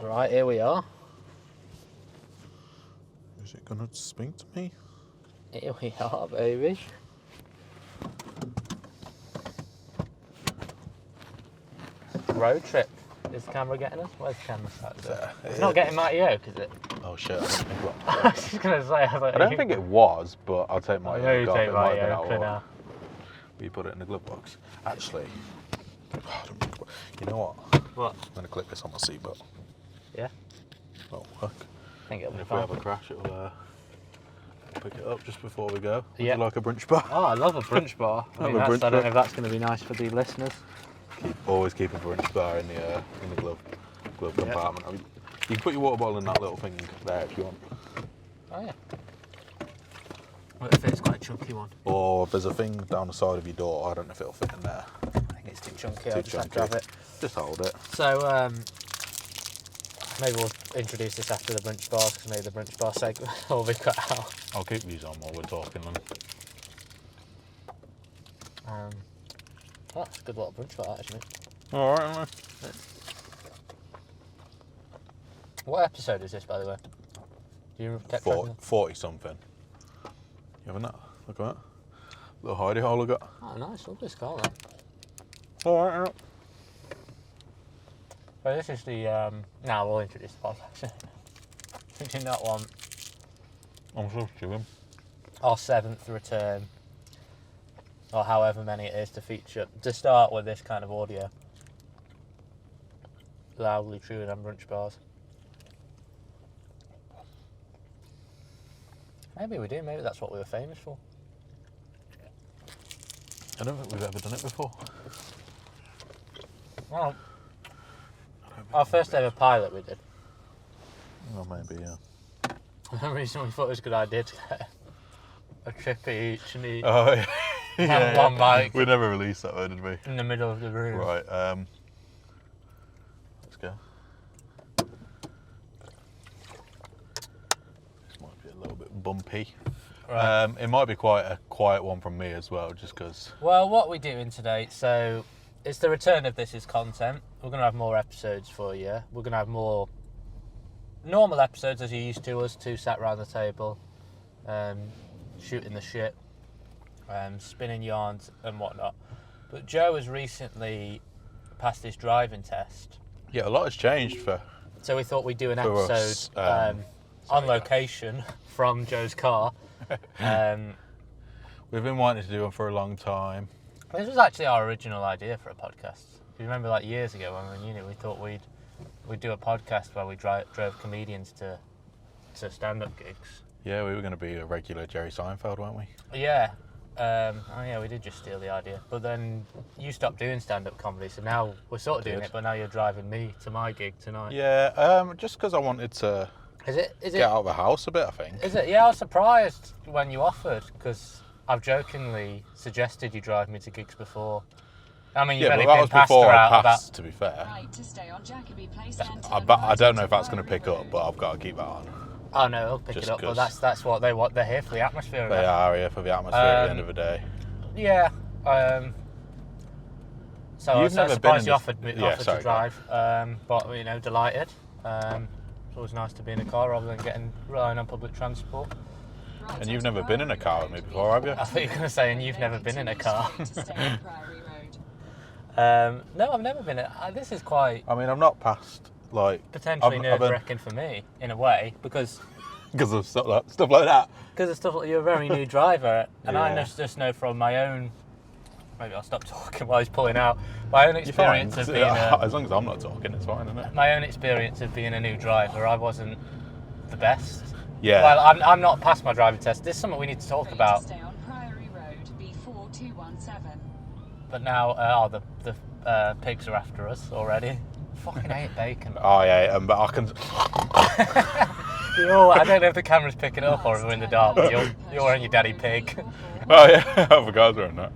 Right, here we are. Is it going to speak to me? Here we are, baby. Road trip. Is the camera getting us? Where's the camera sat there? It's not getting Matty Oak, is it? Oh shit, I don't think it I was just going to say, I don't think it was, but I'll take my you off. take It might Matty have been Oak out for of now. order. We put it in the glove box. Actually, you know what? What? I'm going to clip this on my seatbelt. Yeah? That'll work. I think it'll And be if we fine. have a crash, it'll pick it up just before we go. Would Yeah. you like a brunch bar? Oh, I love a brunch bar. I Love a brunch don't bar. know if that's going to be nice for the listeners. Always keep a brunch bar in the glove compartment. I mean, you can put your water bottle in that little thing there if you want. Oh, yeah. What if it's quite a chunky one? Or there's a thing down the side of your door. I don't know if it'll fit in there. I think it's too chunky. I'll Too just have to chunky. have it. Just hold it. So, maybe we'll introduce this after the brunch bar, because maybe the brunch bar segment will be cut out. I'll keep these on while we're talking then. Oh, that's a good little brunch bar, actually. Alright, What episode is this, by the way? Do you keep track of them? 40 something. You having that? Look at that. Little hidey hole I got. Oh, nice. Lovely scar, that. Alright. So this is the, now we'll introduce the podcast. We do not want I'm so chewing. our 7th return, or however many it is, to feature, to start with this kind of audio. Loudly chewing on brunch bars. Maybe we do, maybe that's what we were famous for. I don't think we've ever done it before. Well, our first ever pilot we did. Well, maybe, yeah. The reason we thought it was a good idea to get a trip each and eat Oh, yeah. have one mic We never released that, though, did we? in the middle of the room. Right, let's go. This might be a little bit bumpy. Right. It might be quite a quiet one from me as well, just because. Well, what we're doing today, so it's the return of This Is Content. We're going to have more episodes for you. We're going to have more normal episodes as you're used to, us two sat around the table, shooting the shit, spinning yarns and whatnot. But Joe has recently passed his driving test. Yeah, a lot has changed for. So we thought we'd do an For episode us, on location from Joe's car. We've been wanting to do one for a long time. This was actually our original idea for a podcast. If you remember, like years ago when we were in uni, we thought we'd do a podcast where we drove comedians to stand-up gigs. Yeah, we were going to be a regular Jerry Seinfeld, weren't we? Yeah. Oh yeah, we did just steal the idea. But then you stopped doing stand-up comedy, so now we're sort of doing Did. it, but now you're driving me to my gig tonight. Yeah, just because I wanted to Is it? get out of the house a bit, I think. Is it? Yeah, I was surprised when you offered, because I've jokingly suggested you drive me to gigs before. I mean, you've Yeah, only but that been was past before her I out passed, to be fair. Right to stay on Jacoby Place. I don't know if that's going to pick up, but I've got to keep that on. Oh no, they'll pick Just it up. But 'cause- that's what they want. They're here for the atmosphere. of They it. are here for the atmosphere at the end of the day. Yeah. So I You've was never been surprised in you this- offered Yeah, to sorry, go drive. But you know, delighted. It's always nice to be in a car rather than relying on public transport. And you've never been in a car with me before, have you? I thought you were going to say, and you've never been in a car. Priory Road. No, I've never been in. This is quite I mean, I'm not past, like... potentially I've been- nerve-wracking for me, in a way, because Because of stuff like that. of stuff like you're a very new driver, and I Yeah. just know from my own. Maybe I'll stop talking while he's pulling out. My own You're fine. experience of being a, As long as I'm not talking, it's fine, isn't it? my own experience of being a new driver, I wasn't the best. Yeah. Well, I'm not past my driving test. This is something we need to talk Right about. to stay on Priory Road, B4217. But now, the pigs are after us already. Fucking hate bacon. Oh, yeah, but I can... I don't know if the camera's picking it up or if we're in the dark, but you're in your daddy pig. Oh, yeah, I forgot I was wearing that.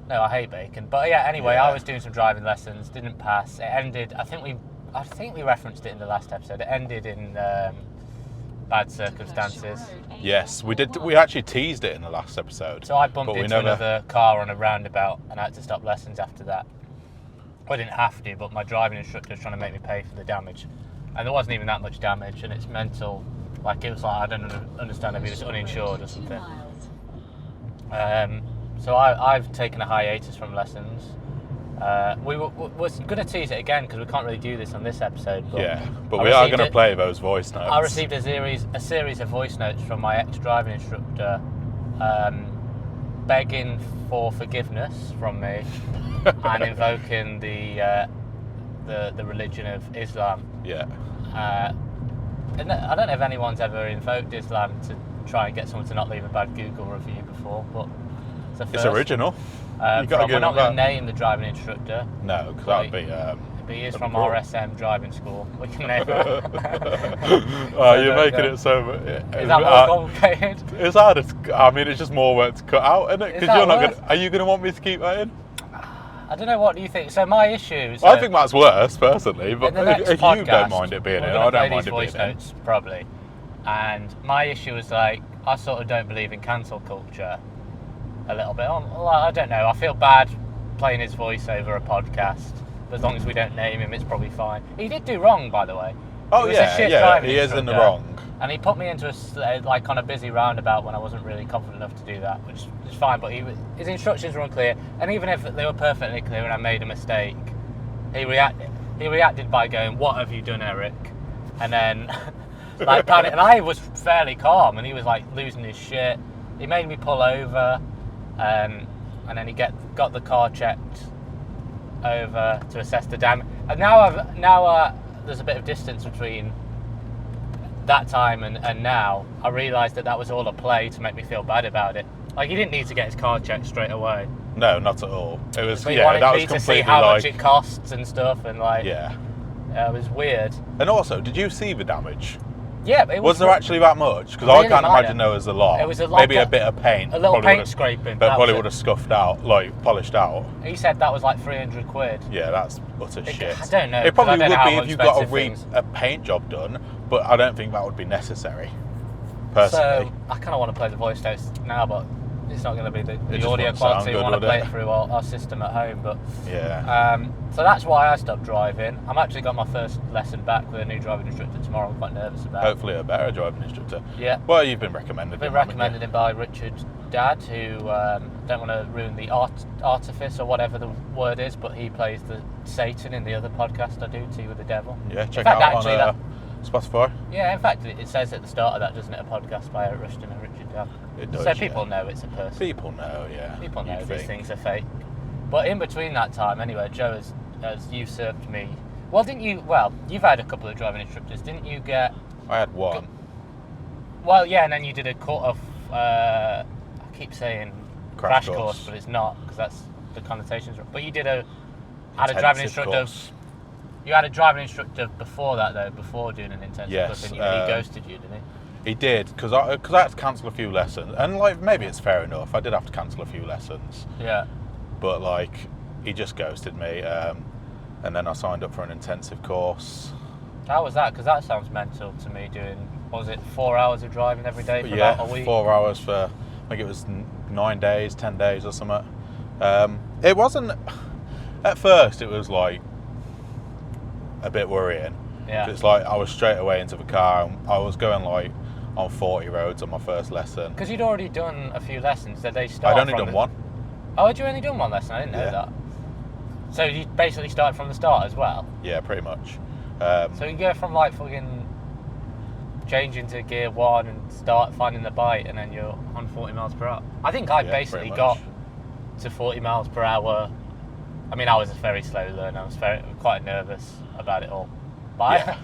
No, I hate bacon. But yeah, anyway, Yeah. I was doing some driving lessons, didn't pass. It ended, I think we referenced it in the last episode. It ended in bad circumstances. Yes, we did. We actually teased it in the last episode. So I bumped but we into never... another car on a roundabout and I had to stop lessons after that. I didn't have to, but my driving instructor was trying to make me pay for the damage. And there wasn't even that much damage, and it's mental. Like, it was like, I don't understand if he was uninsured or 2 something. miles. So I've taken a hiatus from lessons. We're going to tease it again because we can't really do this on this episode. But Yeah, but I we are received going to play those voice notes. I received a series of voice notes from my ex-driving instructor, begging for forgiveness from me and invoking the religion of Islam. Yeah. And I don't know if anyone's ever invoked Islam to try and get someone to not leave a bad Google review before, but it's a first. It's original. You gotta We're give not him going that. to name the driving instructor, No, because that'd be. but he is that'd from be cool. RSM driving school. We can name it. Oh, you're there- making it so. Is that more complicated? It's hard. I mean, it's just more work to cut out, isn't it? Is Because that you're not worse? going. Are you going to want me to keep that in? I don't know, what do you think? So my issue... I think that's worse, personally. But in the next if you podcast, don't mind it being we're in, gonna I play don't mind these it voice being in. notes, probably. And my issue is like, I sort of don't believe in cancel culture a little bit. Well, I don't know. I feel bad playing his voice over a podcast. But as long as we don't name him, it's probably fine. He did do wrong, by the way. Oh He was a yeah, shit yeah. driving He is in the instructor. wrong. And he put me into like on a busy roundabout when I wasn't really confident enough to do that, which is fine. But his instructions were unclear, and even if they were perfectly clear and I made a mistake, he reacted by going, "What have you done, Eric?" And then like panic. And I was fairly calm, and he was like losing his shit. He made me pull over, and then he got the car checked over to assess the damage. And now there's a bit of distance between that time and now. I realised that was all a play to make me feel bad about it. Like, he didn't need to get his car checked straight away. No, not at all. It was But he yeah, wanted that me was to completely see how like much it costs and stuff, and like, yeah. It was weird. And also, did you see the damage? Yeah, it Was there actually that much? Because Really I can't minor. imagine there was a lot. It was maybe like a bit of paint. a little probably paint would've- scraping. But that probably was would it. have scuffed out, like polished out. He said that was like 300 quid. Yeah, that's utter shit. I don't know, It probably 'cause I don't would know be how if you got expensive a paint job done, but I don't think that would be necessary. Personally. So I kind of want to play the voice notes now, but it's not going to be the just audio won't sound quality. We good, want to would play it? it through our system at home, but Yeah. so that's why I stopped driving. I'm actually got my first lesson back with a new driving instructor tomorrow. I'm quite nervous about. Hopefully a better driving instructor. Yeah. Well, you've been recommended. I've been him, haven't you? recommended him by Richard Dad, who don't want to ruin the artifice or whatever the word is, but he plays the Satan in the other podcast I do, Tea with the Devil. Yeah, check in fact, out actually, on Spotify. yeah, in fact, it says at the start of that, doesn't it, a podcast by Eric Rushton and Richard Dad. It does, So yeah. people know it's a person. People know, yeah. People know you'd these think. things are fake. But in between that time, anyway, Joe has usurped me. Well, didn't you? Well, you've had a couple of driving instructors, didn't you? Get I had one. well, yeah, and then you did a I keep saying Crash crash course, course. but it's not because that's the connotations. But you had a driving Intensive instructor. course. You had a driving instructor before that, though. Before doing an intensive Yes, course, and he ghosted you, didn't he? He did, because I had to cancel a few lessons. And, like, maybe it's fair enough. I did have to cancel a few lessons. Yeah. But, like, he just ghosted me. And then I signed up for an intensive course. How was that? Because that sounds mental to me. Doing, what was it, 4 hours of driving every day for Yeah, about a week? 4 hours for, I think it was 9 days, 10 days or something. It wasn't, at first it was like a bit worrying. Yeah. It's like I was straight away into the car and I was going like on 40 roads on my first lesson. Because you'd already done a few lessons. Did they start? I'd only from done the- one. Oh, had you only done one lesson? I didn't know Yeah. that. So you basically started from the start as well. Yeah, pretty much. So you go from like fucking changing to gear 1 and start finding the bite, and then you're on 40 miles per hour. I think I Yeah, basically pretty got much. to 40 miles per hour. I mean, I was a very slow learner. I was quite nervous about it all. But Yeah.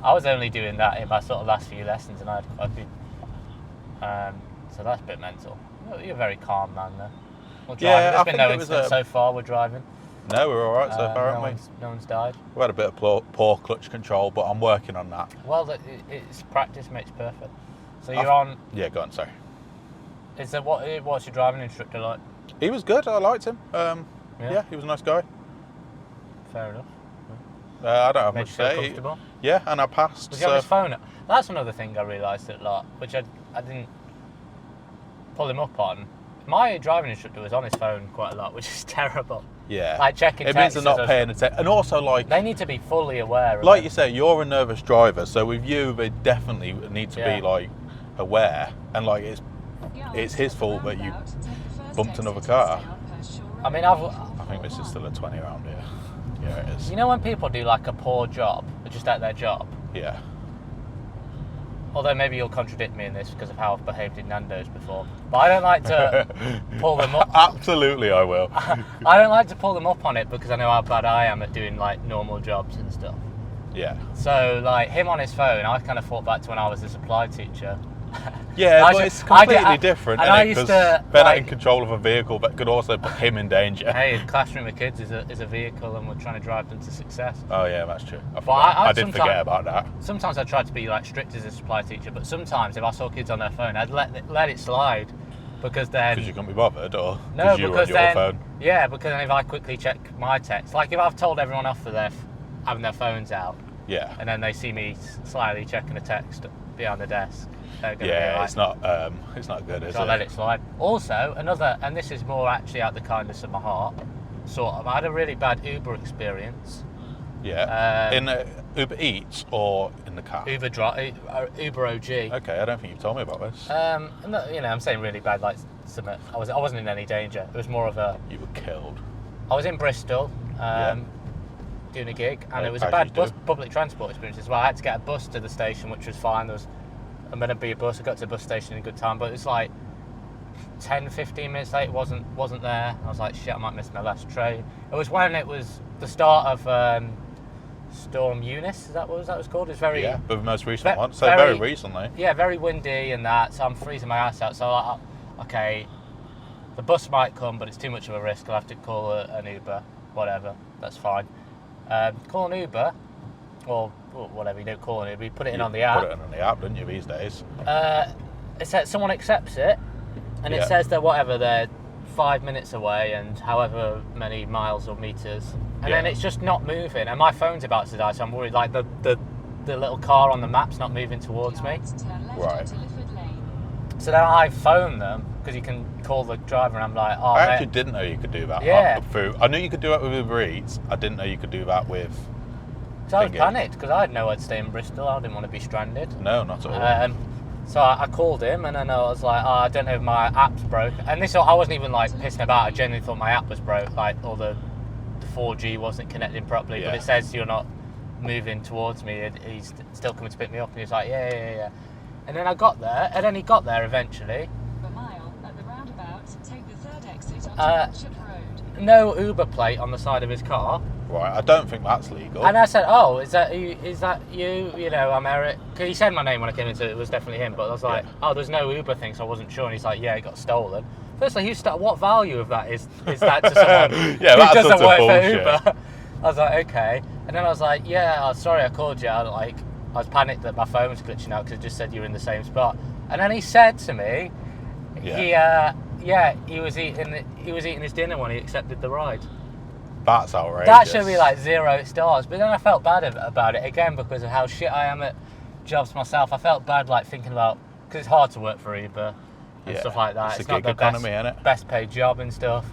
I was only doing that in my sort of last few lessons, and I had quite a few. So that's a bit mental. You're a very calm man, though. We're driving. Yeah, I There's been think no it was, incident so far. We're driving. No, we're all right so far, no, aren't we? no one's died. We had a bit of poor clutch control, but I'm working on that. Well, it's practice makes perfect. So you're on. Yeah, go on, sorry. Is there what's your driving instructor like? He was good. I liked him. Yeah, he was a nice guy. Fair enough. I don't have Made much you to feel say. comfortable. Yeah, and I passed. Was he on his phone? That's another thing I realised a lot, which I didn't pull him up on. My driving instructor was on his phone quite a lot, which is terrible. Yeah. Like checking It means they're texts not is paying attention. And also, like They need to be fully aware of like it. you say, you're a nervous driver, so with you, they definitely need to Yeah. be like aware, and like it's his fault that you bumped another car. I mean, I think this is still a 20 around here. Yeah, it is. you know when people do like a poor job, they're just at their job. Yeah. Although maybe you'll contradict me in this because of how I've behaved in Nando's before. But I don't like to pull them up. Absolutely, I will. I don't like to pull them up on it because I know how bad I am at doing like normal jobs and stuff. Yeah. So like him on his phone, I kind of thought back to when I was a supply teacher. Yeah, I but ju- it's completely I- different, and I isn't it? used 'Cause to, they're not like- in control of a vehicle that could also put him in danger. Hey, a classroom of kids is a vehicle, and we're trying to drive them to success. Oh yeah, that's true. I, But forgot. I I did sometimes- forget about that. Sometimes I tried to be like strict as a supply teacher, but sometimes if I saw kids on their phone, I'd let it slide, because then Because you couldn't be bothered, or no, you were on because your then phone? yeah, because then if I quickly check my text, like if I've told everyone off for having their phones out, Yeah. and then they see me slyly checking a text behind the desk, they're gonna be Yeah, like, it's not good, is so I it? let it slide. Also, another, and this is more actually out the kindness of my heart, sort of. I had a really bad Uber experience. Yeah. In Uber Eats or in the car? Uber OG. Okay, I don't think you've told me about this. You know, I'm saying really bad, like something. I wasn't in any danger. It was more of a. You were killed. I was in Bristol, doing a gig, and it was a As bad you do. public transport experience as well. I had to get a bus to the station, which was fine. There was meant to be a bus. I got to the bus station in good time, but it was like 10, 15 minutes late. It wasn't there. I was like, shit, I might miss my last train. It was when it was the start of Storm Eunice. Is that what that was called? It was very Yeah, but the most recent Ve- one. So very- very recently. yeah, very windy and that. So I'm freezing my ass out. So okay, the bus might come, but it's too much of a risk. I'll have to call an Uber. Whatever, that's fine. Call an Uber, or whatever, you don't call an Uber, you put it in on the app. Put it in on the app, didn't you, these days? It says someone accepts it, and Yeah. it says that whatever, they're 5 minutes away and however many miles or meters, and then Yeah. it's just not moving. And my phone's about to die, so I'm worried. Like the little car on the map's not moving towards me. Right. So then I phone them because you can call the driver, and I'm like, oh, I mate. actually didn't know you could do that. Yeah. I knew you could do it with Uber Eats. I didn't know you could do that with. So I was thingy. panicked because I had nowhere to stay in Bristol. I didn't want to be stranded. No, not at all. So I called him, and then I was like, oh, I don't know if my app's broke. And this, I wasn't even like pissing about. I genuinely thought my app was broke, like, or the 4G wasn't connecting properly. Yeah. But it says you're not moving towards me. He's still coming to pick me up, and he was like, yeah. And then I got there, and then he got there eventually. A mile at the roundabout, take the third exit onto Uh, Bishop Road. No Uber plate on the side of his car. Right, I don't think that's legal. And I said, "Oh, is that you? Is that you? You know, I'm Eric." Because he said my name when I came into it. It was definitely him. But I was like, Yeah. "Oh, there's no Uber thing," so I wasn't sure. And he's like, "Yeah, it got stolen." Firstly, what value of that is that to someone Yeah, who that's doesn't such a work for bullshit. Uber? I was like, "Okay," and then I was like, "Yeah, oh, sorry, I called you." I was panicked that my phone was glitching out because it just said you were in the same spot. And then he said to me, he was eating his dinner when he accepted the ride. That's outrageous. That should be like 0 stars. But then I felt bad about it again because of how shit I am at jobs myself. I felt bad like thinking about, because it's hard to work for Uber and Yeah, stuff like that. it's It's a not gig the economy, innit? best paid job and stuff.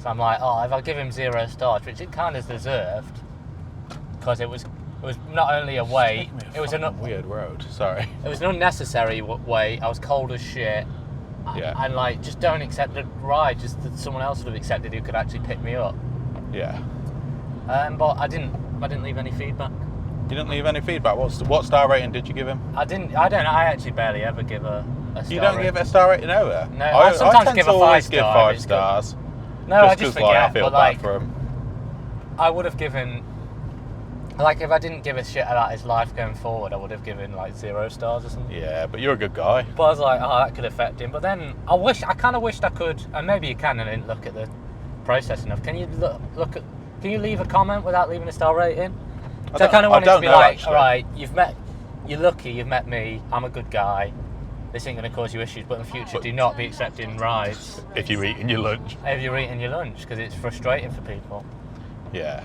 So I'm like, oh, if I give him 0 stars, which it kind of deserved, because it was not only a wait, it was a weird road. Sorry. it was an unnecessary wait. I was cold as shit. Yeah. And like, just don't accept the ride. Just that someone else would have accepted who could actually pick me up. Yeah. But I didn't leave any feedback. You didn't leave any feedback. What star rating did you give him? I don't know. I actually barely ever give a star. You don't give it a star rating over? No, I sometimes tend give to a always 5 give star if 5 it's good. stars. No, I just just 'cause, forget. I feel but bad like, for him. I would have given, like, if I didn't give a shit about his life going forward, I would have given like 0 stars or something. Yeah, but you're a good guy. But I was like, oh, that could affect him. But then I kind of wished I could, and maybe you can, and I didn't look at the process enough. Can you look at? Can you leave a comment without leaving a star rating? So I kind of wanted to don't be know, like, actually. all right, you're lucky, you've met me. I'm a good guy. This ain't going to cause you issues, but in the future, But- do not be accepting rides If you're eating your lunch. if you're eating your lunch, because it's frustrating for people. Yeah.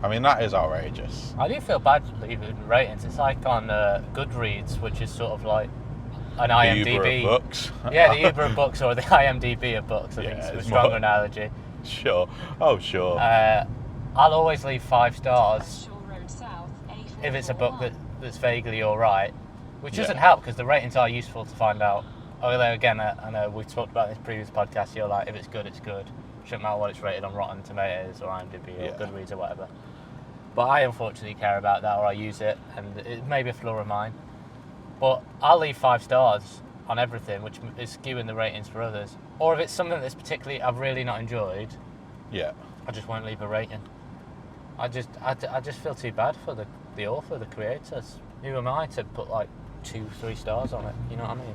I mean, that is outrageous. I do feel bad leaving ratings. It's like on Goodreads, which is sort of like an The IMDb. Uber of books. Yeah, the Uber of books or the IMDb of books. I think Yeah, it's a it's stronger more- analogy. Sure. Oh, sure. I'll always leave 5 stars Shore Road South, if it's a book that's vaguely alright, which Yeah. doesn't help because the ratings are useful to find out. Although again, I know we've talked about this previous podcast, you're like, if it's good, it's good. Shouldn't matter what it's rated on Rotten Tomatoes or IMDb or Yeah. Goodreads or whatever. But I unfortunately care about that, or I use it, and it may be a flaw of mine. But I'll leave 5 stars on everything, which is skewing the ratings for others. Or if it's something that's particularly I've really not enjoyed, Yeah. I just won't leave a rating. I just feel too bad for the author, the creators. Who am I to put like 2-3 stars on it? You know what I mean?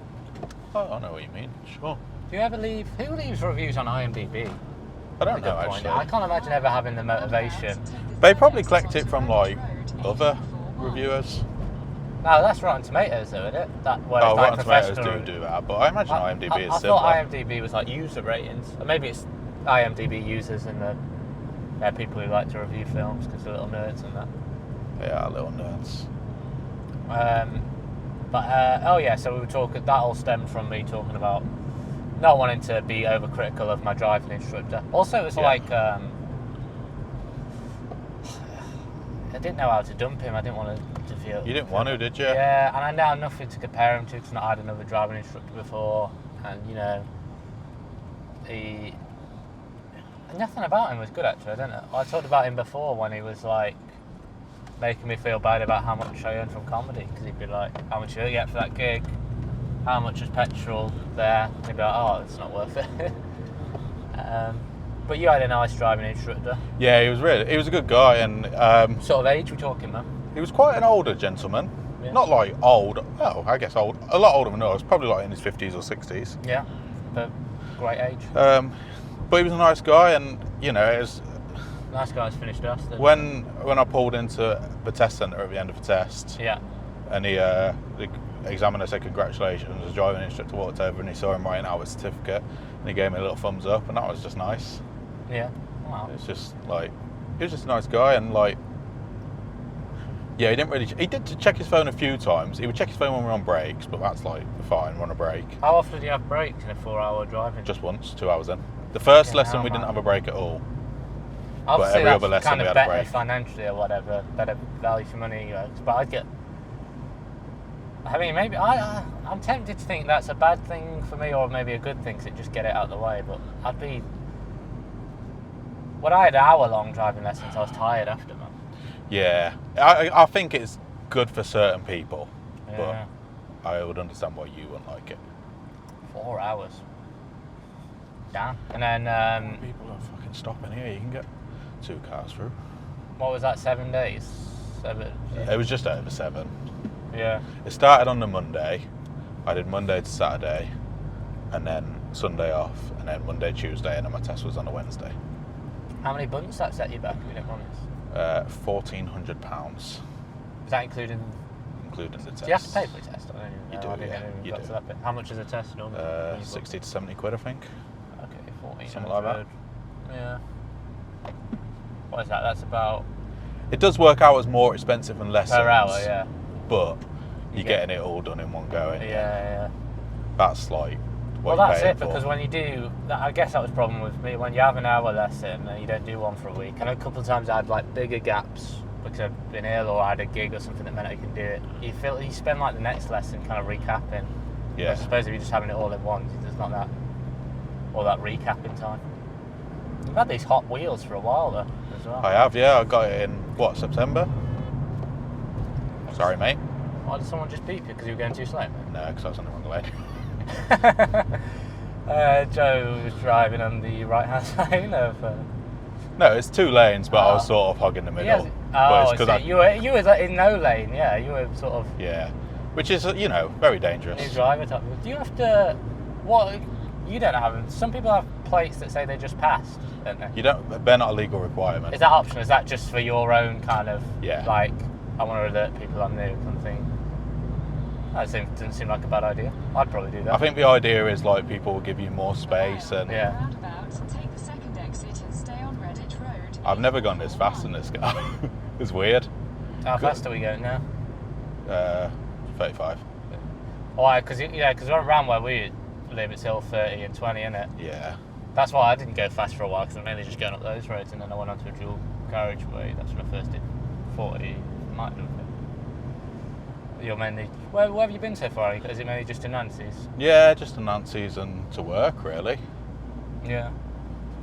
Oh, I know what you mean. Sure. Do you ever leave? Who leaves reviews on IMDb? I don't That's a know good point. actually. I can't imagine ever having the motivation. They probably collect it from like other reviewers. No, that's Rotten Tomatoes, though, isn't it? That where Oh, it's like Rotten Tomatoes professional. do that, but I imagine IMDb is I similar. thought IMDb was like user ratings, or maybe it's IMDb users and they're people who like to review films because they're little nerds and that. They are little nerds. Oh yeah, so we were talking. That all stemmed from me talking about not wanting to be overcritical of my driving instructor. Also, it was Yeah. like I didn't know how to dump him. I didn't want to feel. You didn't want to, did you? Yeah, and I now have nothing to compare him to because I've not had another driving instructor before, and you know, nothing about him was good actually. I don't know. I talked about him before when he was like making me feel bad about how much I earned from comedy because he'd be like, "How much do you get for that gig? How much is petrol there?" And he'd be like, "Oh, it's not worth it." But you had a nice driving instructor. Yeah, he was a good guy, and Sort of age we talking, man? he was quite an older gentleman. Yeah. Not like old. Oh, I guess old. A lot older than us. Probably like in his 50s or 60s. Yeah, but great age. But he was a nice guy, and you know, it was Nice guys finished us. when I pulled into the test centre at the end of the test, Yeah. and the examiner said congratulations. The driving instructor walked over and he saw him writing out his certificate, and he gave me a little thumbs up, and that was just nice. Yeah. Wow. It's just like he was just a nice guy, and like yeah, he didn't really. He did check his phone a few times. He would check his phone when we were on breaks, but that's like fine. We're on a break. How often do you have breaks in a 4-hour driving? Just once, 2 hours in. The first Yeah, lesson how we didn't bad. have a break at all. Obviously, every that's other lesson kind we of had a better break. financially or whatever, better value for money. But I'd get. I mean, maybe I'm tempted to think that's a bad thing for me, or maybe a good thing, 'cause it just get it out of the way. But I'd be. When I had hour-long driving lessons, I was tired after, man. Yeah, I think it's good for certain people, Yeah. but I would understand why you wouldn't like it. 4 hours. Damn. And then People are fucking stopping here. You can get 2 cars through. what was that? 7 days. 7. It was just over 7. Yeah. It started on the Monday. I did Monday to Saturday, and then Sunday off, and then Monday, Tuesday, and then my test was on a Wednesday. How many bunts that set you back? If you didn't want this. £1,400, Is that including? including the test. Do you have to pay for a test? I don't even know. You do, I didn't yeah, even you got do. to that bit. How much is a test normally? When you 60 to 70 quid, I think. book? Okay, 14. Something like that. Yeah. What is that? That's about It does work out as more expensive than lessons. per hour. Yeah. But You you're get- getting it all done in one go. ain't you? Yeah. That's like Well, what you're that's paying it for. because when you do, I guess that was the problem with me. When you have an hour lesson and you don't do one for a week, and a couple of times I had like bigger gaps because I've been ill or I had a gig or something that meant I could do it. You spend like the next lesson kind of recapping. Yeah. I suppose if you're just having it all in one, there's not that all that recapping time. We've had these Hot Wheels for a while though as well. I have, yeah. I got it in September. Sorry, mate. Why did someone just beep you because you were going too slow? No, because I was on the wrong lane. Joe was driving on the right-hand lane of. No, it's 2 lanes, but I was Oh. sort of hogging the middle. Yes. But Oh, it's I 'cause see. You were in no lane. Yeah, you were sort of yeah, which is very new dangerous. driver type. Do you have to? What? You don't have them. Some people have plates that say they just passed, don't they? They're not a legal requirement. Is that optional? Is that just for your own kind of Yeah. like I want to alert people I'm new kind of thing? That doesn't seem like a bad idea. I'd probably do that. I think the idea is like people will give you more space, and Yeah. Roundabout, take the second exit and stay on Redditch Road. I've never gone this fast in this car. It's weird. How fast are we going now? 35. Why? Because around where we live, it's all 30 and 20, isn't it? Yeah. That's why I didn't go fast for a while, because I'm mainly just going up those roads, and then I went onto a dual carriageway. That's when I first did 40. Might have done 50. You're mainly... Where have you been so far? Is it mainly just to Nancy's? Yeah, just to Nancy's and to work, really. Yeah.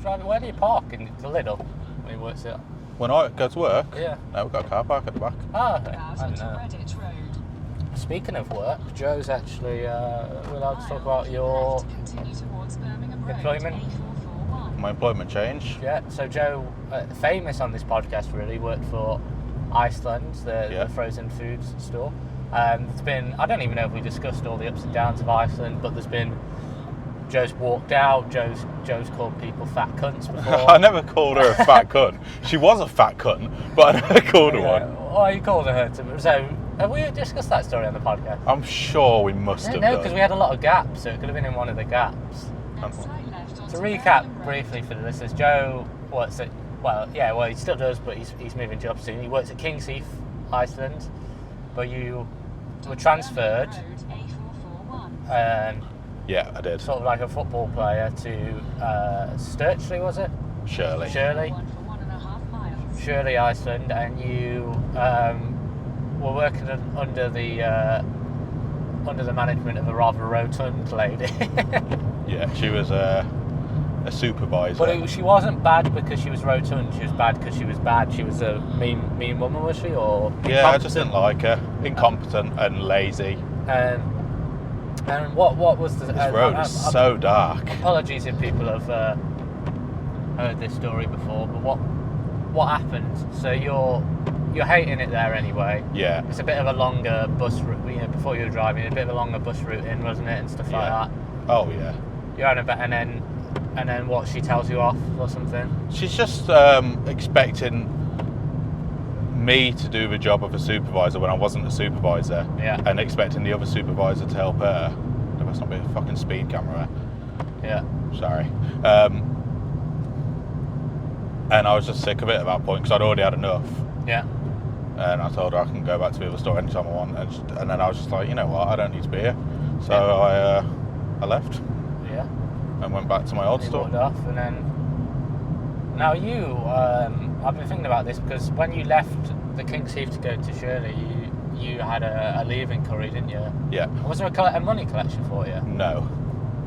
Where do you park? In the Lidl? When you works it? When I go to work, Yeah. no, we've got a car park at the back. Ah, okay. About I onto don't know. Reddit Road. Speaking of work, Joe's actually we're allowed to talk about your Left, continue towards Birmingham Road, employment. A441. My employment change. yeah. So Joe, famous on this podcast, really worked for Iceland, Yeah. the frozen foods store. There's been, I don't even know if we discussed all the ups and downs of Iceland, but there's been Joe's walked out. Joe's called people fat cunts before. I never called her a fat cunt. She was a fat cunt, but I never called her one. Oh, you called her to. So have we discussed that story on the podcast? I'm sure we must have No, done. because we had a lot of gaps, so it could have been in one of the gaps. And slight left onto To Birmingham recap Road. briefly for the listeners, Joe works at, he still does, but he's moving jobs soon. He works at King's Heath, Iceland, but you were transferred, Birmingham Road, A441. Yeah, I did. sort of like a football player, to Sturchley, was it? Shirley. Shirley, One for 1.5 miles. Shirley, Iceland, and you were working under the management of a rather rotund lady. Yeah, she was a supervisor. But she wasn't bad because she was rotund. She was bad because she was bad. She was a mean woman, was she? Or Yeah, I just incompetent? didn't like her. Incompetent and lazy. And what was the? This road is so dark. Apologies if people have heard this story before, but what happened? So you're hating it there anyway. Yeah. It's a bit of a longer bus route. You know, before you were driving, a bit of a longer bus route in, wasn't it, and stuff like Yeah. that. Oh yeah. You're on about, and then what? She tells you off or something. She's just expecting me to do the job of a supervisor when I wasn't a supervisor. Yeah. And expecting the other supervisor to help her. There must not be a fucking speed camera. Yeah. Sorry. And I was just sick of it at that point because I'd already had enough. Yeah. And I told her I can go back to the other store anytime I want. And then I was just like, you know what, I don't need to be here. So I left Yeah. and went back to my old He store. walked off, and then now you. I've been thinking about this because when you left the King's Heath to go to Shirley, you had a leaving curry, didn't you? Yeah. Was there a money collection for you? No.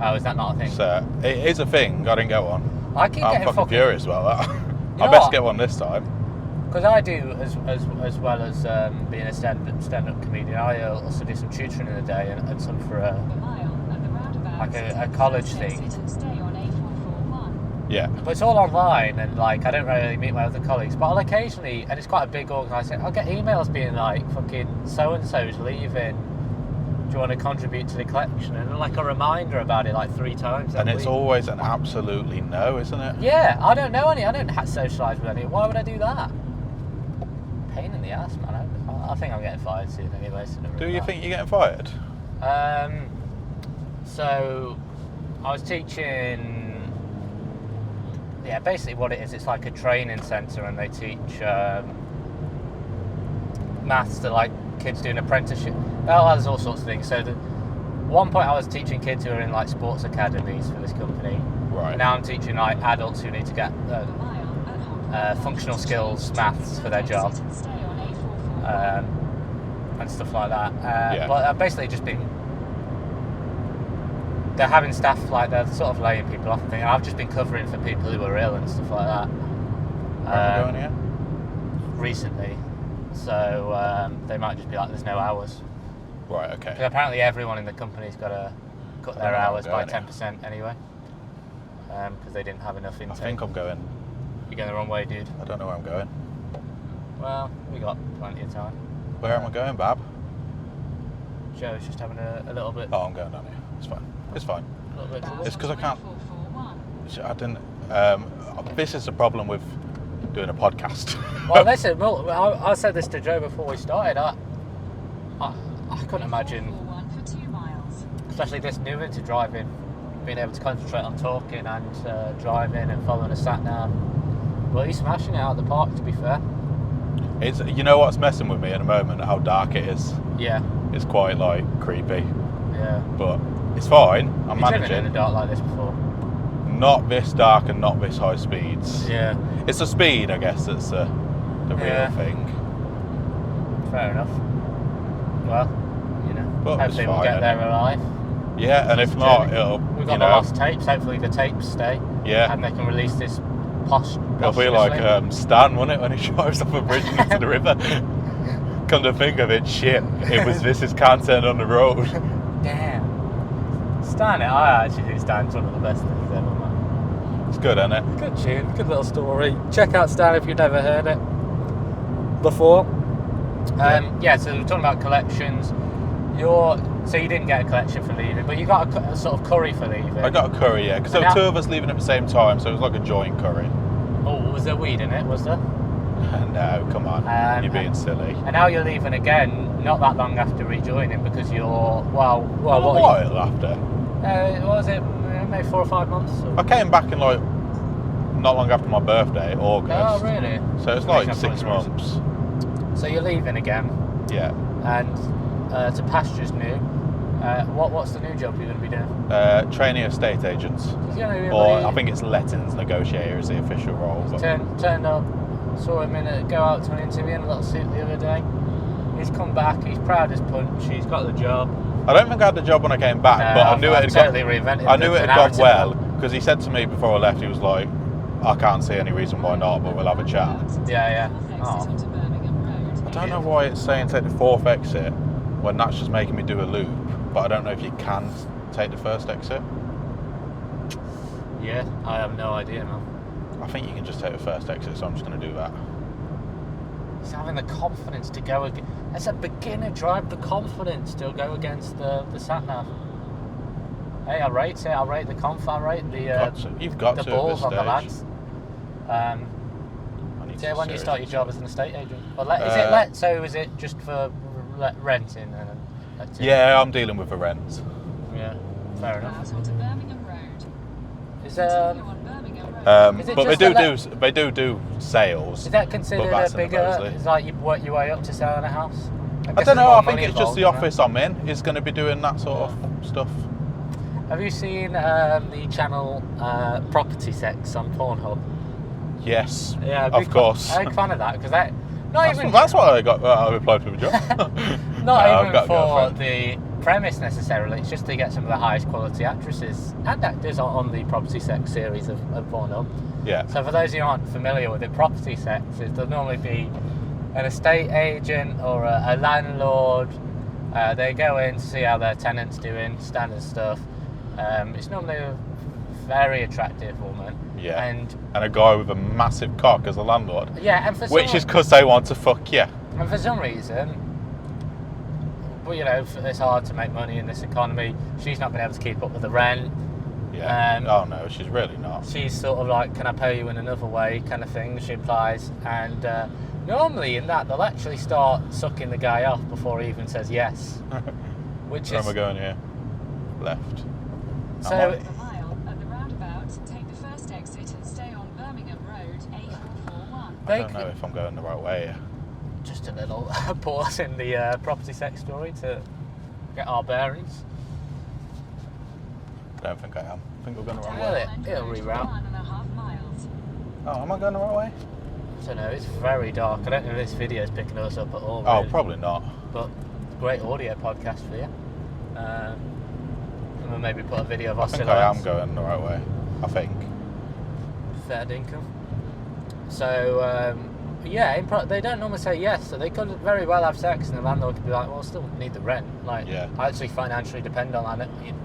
Oh, is that not a thing? So it is a thing. I didn't get one. I keep I'm getting fucking furious about that. You I know best what? get one this time. because I do as well as being a stand-up comedian. I also do some tutoring in the day and some for A mile at the roundabout. Like a take the college first thing. exit and stay on A441. Yeah. But it's all online, and like I don't really meet my other colleagues. But I'll occasionally, and it's quite a big organisation, I'll get emails being like, "Fucking so and so's leaving. Do you want to contribute to the collection?" And like a reminder about it, like 3 times. And that it's week. always an absolutely no, isn't it? Yeah, I don't know any. I don't socialise with any. Why would I do that? Pain in the ass, man. I think I'm getting fired soon anyway. So Do you think you're getting fired? So I was teaching. Yeah, basically what it is, it's like a training centre, and they teach maths to like kids doing apprenticeship. Well, there's all sorts of things. So one point I was teaching kids who are in like sports academies for this company. Right. Now I'm teaching like adults who need to get A mile at Hopper. functional skills maths for their job. Exit and stay on A441. And stuff like that. Yeah. But I've basically just been. They're having staff like they're sort of laying people off and things. I've just been covering for people who are ill and stuff like that. Where am I going here? Recently, so they might just be like, "There's no hours." Right, okay. Because apparently everyone in the company's got to cut their I don't know hours where I'm by going 10% anyway, because they didn't have enough I intake. think I'm going. You're going the wrong way, dude. I don't know where I'm going. Well, we got plenty of time. Where am I going, Bab? Joe's just having a little bit. Oh, I'm going down here. It's fine. It's fine. A little bit. It's 'cause I can't- A441. I didn't. This is the problem with doing a podcast. Well, listen, I said this to Joe before we started. I couldn't imagine, A441 for 2 miles. especially this new into driving, being able to concentrate on talking and driving and following a sat nav. Well, he's smashing it out of the park, to be fair. It's, you know what's messing with me at the moment? How dark it is. Yeah, It's quite like creepy, yeah. but it's fine. I'm Have you driven in managing. the dark like this before? not this dark and not this high speeds. Yeah. It's the speed, I guess, that's the real Yeah. thing. Fair enough. Well, you know, But it's hopefully we'll fine, get there innit? alive. Yeah, and if not, it'll, We've you got the know, lost tapes. Hopefully the tapes stay. yeah. And they can release this posh. It'll be like Stan, won't it, when he drives off a bridge into the river? Come to think of it, shit, this is content on the road. Damn. Stan, I actually think Stan's one of the best things ever, man. It's good, isn't it? Good tune, good little story. Check out Stan if you've never heard it before. Yeah, so we're talking about collections. So you didn't get a collection for leaving, but you got a sort of curry for leaving. I got a curry, yeah, because there were two of us leaving at the same time, so it was like a joint curry. Oh, was there weed in it? Was there? No, come on, you're being silly. And now you're leaving again, not that long after rejoining, because you're what What after? what was it? Maybe 4 or 5 months. Or... I came back in like not long after my birthday, August. Oh, really? So it's like 6 months. So you're leaving again, Yeah. and to pastures new. What's the new job you're going to be doing? Training estate agents. He's going to be Or I think it's lettings negotiator is the official role. But turned up, saw him go out to an interview in a little suit the other day. He's come back, he's proud as punch, he's got the job. I don't think I had the job when I came back, No, but I knew it had totally reinvented I knew the it had gone narrative. well because he said to me before I left, he was like, "I can't see any reason why not, but we'll have a chat." Yeah. Fourth exit Oh. onto Birmingham Road. I don't know why it's saying take the fourth exit when that's just making me do a loop, but I don't know if you can take the first exit. Yeah, I have no idea, man. I think you can just take the first exit, so I'm just going to do that. He's having the confidence to go again. As a beginner, drive the confidence to go against the sat nav. Hey, I rate it. I rate the I rate You've got the to balls at on this the stage. lads. I need So to when you start your job as an estate agent, or is it Uh, let? So is it just for renting and? Yeah, I'm dealing with the rents. Yeah. Fair enough. Out onto Birmingham Road. Is Continue on Birmingham Road. Is it But just they do sales. Is that considered that's a in the bigger? Mosley. Is like you work your way up to selling a house? I guess don't there's know. more I think money it's just the involved in office I'm in is going to be doing that sort of stuff. that. Have you seen the channel Property Sex on Pornhub? Yes. Yeah, of course. I'm a big fan of that because that not That's, even that's why I got. I applied for the job. not No, I've even got a for girlfriend. the premise necessarily. It's just to get some of the highest quality actresses and actors on the Property Sex series of Pornhub. Yeah. So for those who aren't familiar with it, property sex is there'll normally be an estate agent or a landlord. They go in to see how their tenant's doing, standard stuff. It's normally a very attractive woman. Yeah. And a guy with a massive cock as a landlord. yeah, and for Which some, is because they want to fuck you. and for some reason, well, you know, it's hard to make money in this economy. She's not been able to keep up with the rent. Yeah. Oh no, she's really not. She's sort of like, can I pay you in another way kind of thing, she implies. And normally in that, they'll actually start sucking the guy off before he even says yes. Which Where is... am I going here? Left. So, Am I? A mile at the roundabout, take the first exit and stay on Birmingham Road, A441. I don't know if I'm going the right way here. just a little pause in the property sex story to get our bearings. I don't think I am. I think we're going the wrong Really? way. It'll reroute. 1.5 miles. Oh, am I going the right way? I don't know, it's very dark. I don't know if this video is picking us up at all. Oh, really. probably not. But great audio podcast for you. And we'll maybe put a video of I us think I am going the right way. I think. Third income. So, yeah, they don't normally say yes, so they could very well have sex and the landlord could be like, well, I still need the rent. Like, Yeah. I actually financially depend on that. You know.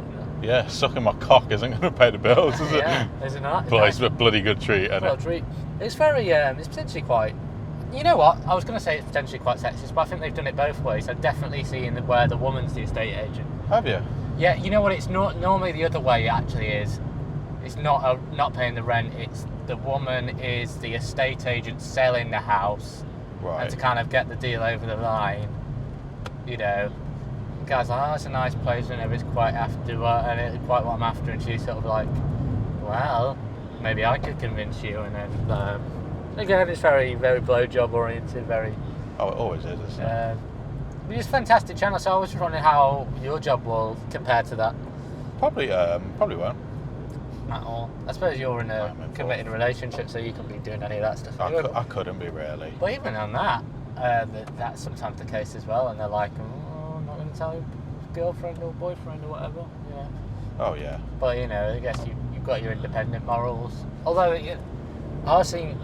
Yeah, sucking my cock isn't going to pay the bills, is it? Yeah, isn't it? But it's a bloody good treat, isn't Well, it? treat. It's very, it's potentially quite. You know what? I was going to say it's potentially quite sexist, but I think they've done it both ways. I've definitely seen where the woman's the estate agent. Have you? Yeah, you know what? It's not normally the other way. Actually, is it's not paying the rent. It's the woman is the estate agent selling the house, Right. and to kind of get the deal over the line. You know, the guy's like, oh, it's a nice place, and it's quite after, and it's quite what I'm after, and she's sort of like, well, maybe I could convince you, and then again, it's very, very blowjob oriented, very. Oh, it always is, isn't it? It's a fantastic channel, so I was just wondering how your job will compare to that. Probably won't. at all. I suppose you're in a I'm involved. committed relationship, so you can be doing any of that stuff. I couldn't be really. But even on that, that's sometimes the case as well, and they're like, oh, I'm not going to tell your girlfriend or boyfriend or whatever. Yeah. Oh yeah. But, you know, I guess you've got your independent morals. Although, I see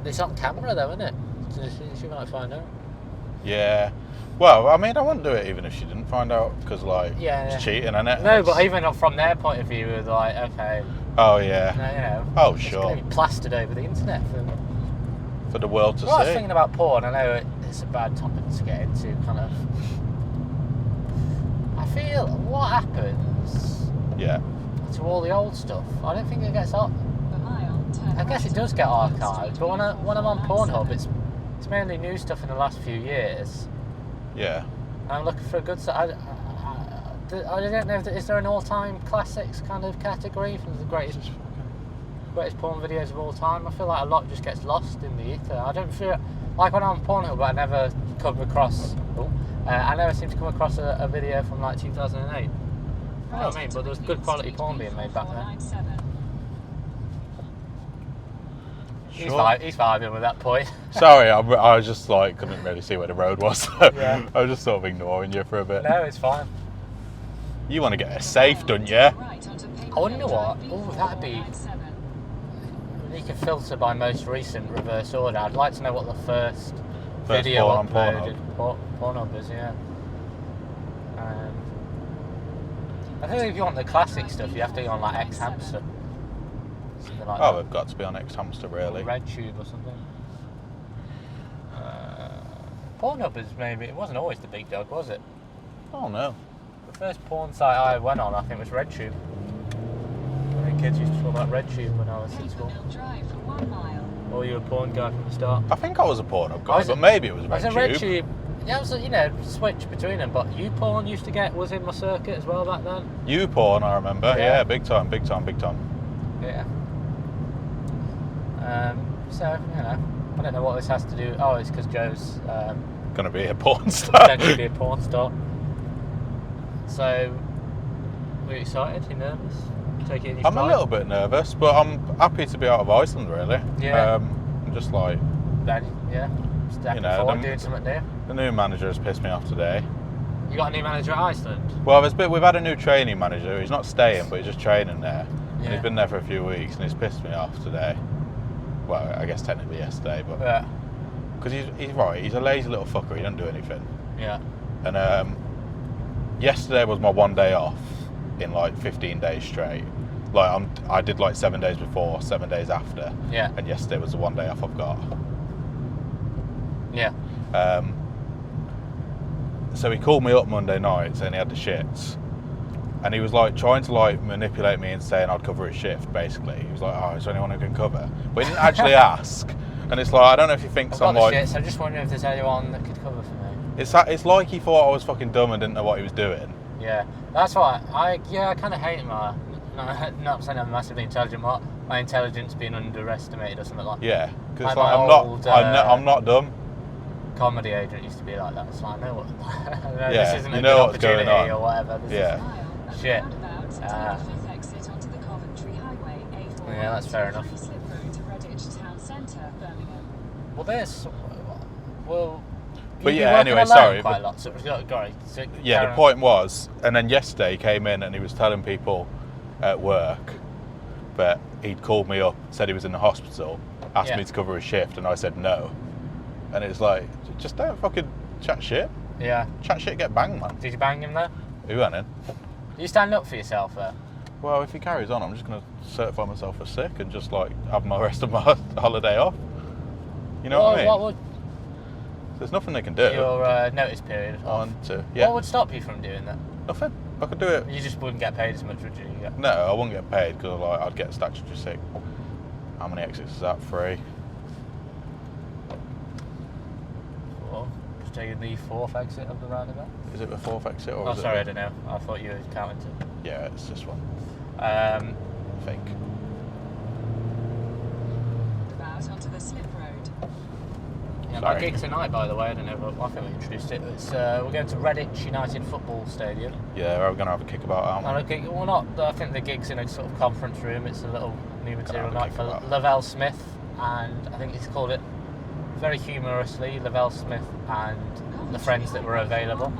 it's on camera though, isn't it? So she might find out. Yeah. Well, I mean, I wouldn't do it even if she didn't find out, because like, Yeah. it's cheating, isn't it? No, but even from their point of view, it's like, okay, Oh yeah. you know, Oh it's sure. going to be plastered over the internet for them. For the world to Well, I was see. thinking about porn. I know it's a bad topic to get into, kind of. I feel what happens Yeah. to all the old stuff. I don't think it gets up. I guess it does get archived, but when I'm on Pornhub, it's mainly new stuff in the last few years. Yeah. I'm looking for a good. I don't know. Is there an all-time classics kind of category from the greatest porn videos of all time? I feel like a lot just gets lost in the ether. I don't feel like when I'm on Pornhub, I never come across. I never seem to come across a video from like 2008. You know what I mean? But there was good quality porn being made back then. He's vibing with that point. Sorry, I was just like couldn't really see where the road was. So Yeah. I was just sort of ignoring you for a bit. No, it's fine. You want to get a safe, don't you? I wonder what. Oh, that'd be. You can filter by most recent reverse order. I'd like to know what the first video porn on uploaded Pornhub is. Yeah. I think if you want the classic stuff, you have to go on like X Hamster. Something like Oh, that. we've got to be on X Hamster, really. Or RedTube or something. Pornhub is maybe. It wasn't always the big dog, was it? Oh no. The first porn site I went on, I think, was RedTube. I think kids used to talk about RedTube when I was at school. Or you were a porn guy from the start. I think I was a Pornhub guy, Was it- but maybe it was I was a RedTube. RedTube. Yeah, I was, switch between them. But YouPorn used to was in my circuit as well back then. YouPorn, I remember. Yeah. Yeah, big time. Yeah. So, I don't know what this has to do. Oh, it's because Joe's Gonna be a porn star. going to be a porn star. So, are you excited? You nervous? Take it in your I'm stride? a little bit nervous, but I'm happy to be out of Iceland, really. Yeah. I'm just like, Yeah. Stepping know, forward, them- doing something new. the new manager has pissed me off today. You got a new manager at Iceland? Well, we've had a new training manager. He's not staying, but he's just training there. And Yeah. he's been there for a few weeks, and he's pissed me off today. Well, I guess technically yesterday, but Yeah. because he's right. He's a lazy little fucker. He doesn't do anything. Yeah. And yesterday was my one day off in like 15 days straight. Like I did like 7 days before, 7 days after, Yeah. and yesterday was the one day off I've got. Yeah. So he called me up Monday night saying he had the shits, and he was like trying to like manipulate me and saying I'd cover his shift. Basically, he was like, "Oh, is there anyone who can cover?" But he didn't actually ask. And it's like, I don't know if he thinks I've got I'm the like. shit, so I'm just wondering if there's anyone that could cover for me. It's like he thought I was fucking dumb and didn't know what he was doing. Yeah. That's why I kind of hate my. Not saying I'm massively intelligent, but my intelligence being underestimated or something like that. Yeah, because Like like, my old, I'm not dumb. Comedy agent used to be like that, so I know what. I know Yeah, this isn't you a know good what's going opportunity on. or whatever. This Yeah. Is, shit. Yeah, that's fair enough. Well, there's. Well. But you've yeah, been working anyway, alone sorry, Quite but- a lot. So, so Yeah, carry the on. point was, and then yesterday he came in and he was telling people at work that he'd called me up, said he was in the hospital, asked Yeah. me to cover his shift, and I said no. And it's like, just don't fucking chat shit. Yeah. Chat shit, get banged, man. Did you bang him there? Who went in? You stand up for yourself there. Well, if he carries on, I'm just going to certify myself as sick and just like have my rest of my holiday off. You know what I mean? What would There's nothing they can do. your notice period? Off? 1, 2, yeah. What would stop you from doing that? Nothing. I could do it. You just wouldn't get paid as much, would you? No, I wouldn't get paid because like, I'd get statutory sick. How many exits is that? 3. Or just taking the fourth exit of the roundabout? Is it the 4th exit or Oh, is sorry, I it? don't know. I thought you were counting to. Yeah, it's this one. Um, I think. About onto the slip road. Yeah, my Sorry. gig tonight, by the way, I don't know, but I think we introduced it. It's, we're going to Redditch United Football Stadium. Yeah, we're going to have a kick about, aren't And we? a gig, well, not. I think the gig's in a sort of conference room. It's a little new material have a night kick for about. Lavelle Smith, and I think he's called it very humorously Lavelle Smith and the friends that were available.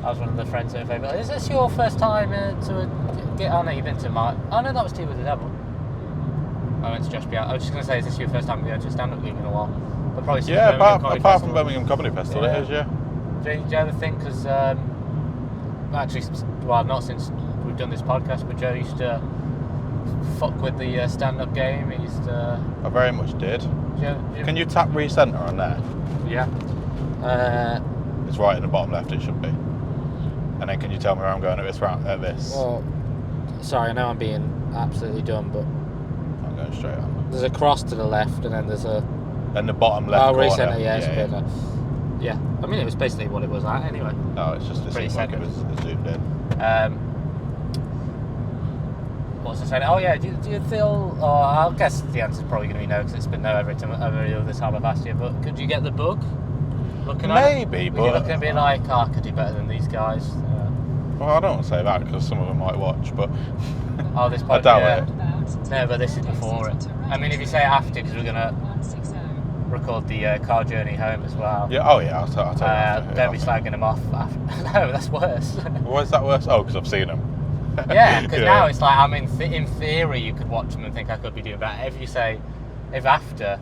I was one of the friends that were available. Is this your first time to get? Oh no, you've been to my. Oh no, that was Tea with the Devil. I went to Josh Bial. I was just going to say, is this your first time going to a stand-up gig in a while? But probably since Yeah, Birmingham Comedy apart from Festival. Birmingham Comedy Festival, Yeah. it is, yeah. Do you ever think, because actually, well, not since we've done this podcast, but Joe used to fuck with the stand-up game. He used to. I very much did. Joe, Can you tap recenter on there? Yeah. It's right in the bottom left, it should be. And then can you tell me where I'm going at this round? At this? Well, sorry, I know I'm being absolutely dumb, but I'm going straight on. there's a cross to the left, and then there's a. And the bottom left corner. recenter, yeah, it's a bit. Yeah, I mean, it was basically what it was at anyway. No, it's just it Pretty seemed like it second. was zoomed in. What was I saying? Oh yeah, do you feel? Oh, I guess the answer's probably going to be no, because it's been no every other time I've asked you. But could you get the bug? Looking at it? Maybe, Were but you looking at me like, oh, I could do better than these guys? well, I don't want to say that because some of them might watch, but Oh, this I podcast. doubt Yeah. it. No, but this is before it. I mean, if you say after, because we're going to record the car journey home as well. yeah, oh yeah, I'll tell you. after, Don't be yeah. slagging them off. After. No, that's worse. Why is that worse? Oh, because I've seen them. Yeah, because now it's like, I mean, in theory, you could watch them and think I could be doing better. If you say, if after,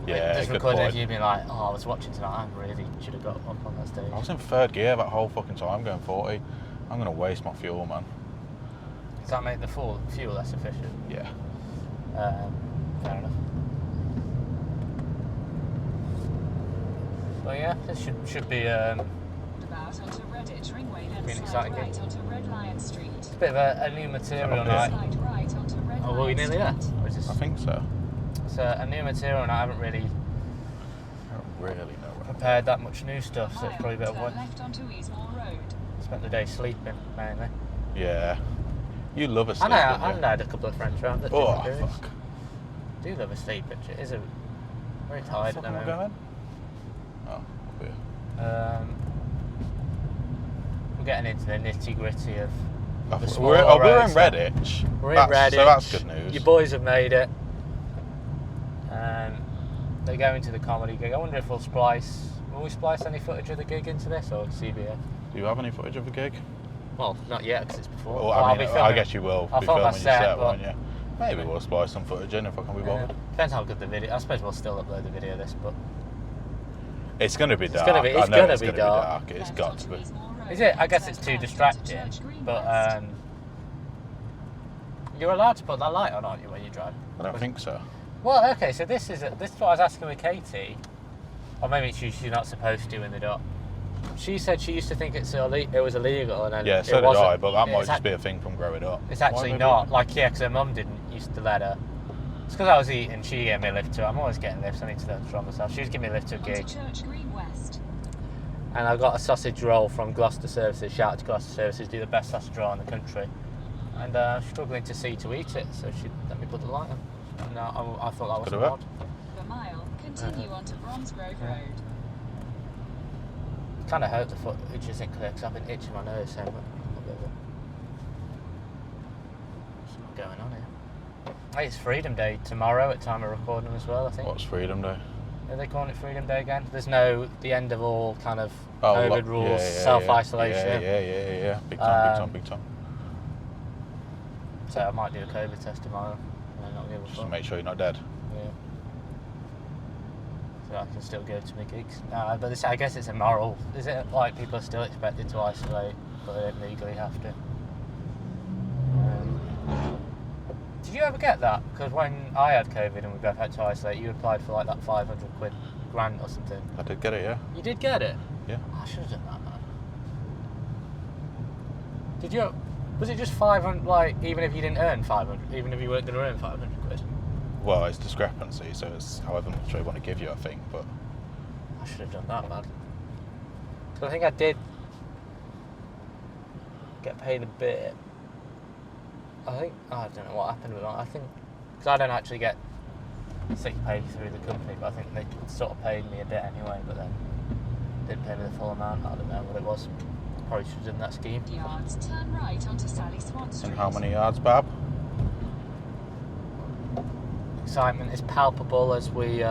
Yeah, just good recorded point. you being like, oh, I was watching tonight, I really should have got up on that stage. I was in third gear that whole fucking time going 40. I'm going to waste my fuel, man. Does that make the fuel less efficient? Yeah. Fair enough. Well, yeah, this should be About onto Redditch Ringway, then Been slide exciting right game. onto Red Lion Street. a bit of a new material Okay. night. Slide right onto Red Oh, were we Lion nearly there? Street. Or is this, I think so. it's a new material and I haven't really I don't really know where. prepared that much new stuff, so it's probably a bit of Turn what left onto Eastmore Road. spent the day sleeping mainly. Yeah. You love a sleep, I know, don't you? and I had a couple of friends around that Oh, didn't do it. fuck. Do love a sleep, but it is a very How tired the at fuck the am I moment. going? Oh, yeah. We're getting into the nitty gritty of the We're smaller in roads. Redditch. We're in Redditch. So that's good news. Your boys have made it. They're going to the comedy gig. I wonder if we'll splice. Will we splice any footage of the gig into this or CBA? Do you have any footage of the gig? Well, not yet because it's before. Well, I'll I be mean, filming. I guess you will I'll be film filming my your set, set, but- won't you? Maybe we'll splice some footage in if I can be bothered. Depends how good the video. I suppose we'll still upload the video of this, but It's going to be dark. gonna be- it's I know gonna it's be gonna dark. It's Left got onto to be. Eastmore Road, is it? I guess turn it's too left onto distracting. Church Green But West. you're allowed to put that light on, aren't you, when you drive? I don't think so. Well, okay. So this is what I was asking with Katie, or maybe she's not supposed to in the dock. She said she used to think it was illegal, and then Yeah, so it did wasn't. I, but that might It's just be a thing from growing up. It's Why actually would not. it? Like, yeah, because her mum didn't used to let her. It's because I was eating, she gave me a lift too. I'm always getting lifts, I need to learn to drive myself. She was giving me a lift to a Onto gig. Church Green West. And I got a sausage roll from Gloucester Services. Shout out to Gloucester Services, do the best sausage roll in the country. And I was struggling to see to eat it, so she let me put the light on. And I thought that was Could have odd. For a mile, continue onto Bromsgrove Yeah. Road. Kind of hope the footage isn't clear because I've been itching my nose so much. What's going on here? Hey, it's Freedom Day tomorrow at time of recording as well, I think. What's Freedom Day? Are they calling it Freedom Day again? There's no the end of all kind of Oh, COVID rules, self-isolation. Yeah. Big time, big time. So I might do a COVID test tomorrow. And not give a Just to fuck. make sure you're not dead. Yeah. So I can still go to my gigs. But I guess it's immoral. Is it like people are still expected to isolate, but they don't legally have to? Did you ever get that? Because when I had COVID and we both had to isolate, you applied for like that 500 quid grant or something. I did get it, yeah. You did get it? Yeah. I should have done that, man. Did you? Was it just 500? Like, even if you didn't earn 500, even if you weren't going to earn 500 quid? Well, it's discrepancy, so it's however much they want to give you, I think. But I should have done that, man. 'Cause I think I did get paid a bit. I don't know what happened with that. I think because I don't actually get sick pay through the company, but I think they sort of paid me a bit anyway, but then didn't pay me the full amount. I don't know what it was. Probably should have done that scheme. Yards, turn right onto Sally Swan Street. And how many yards, Bab? Excitement is palpable as we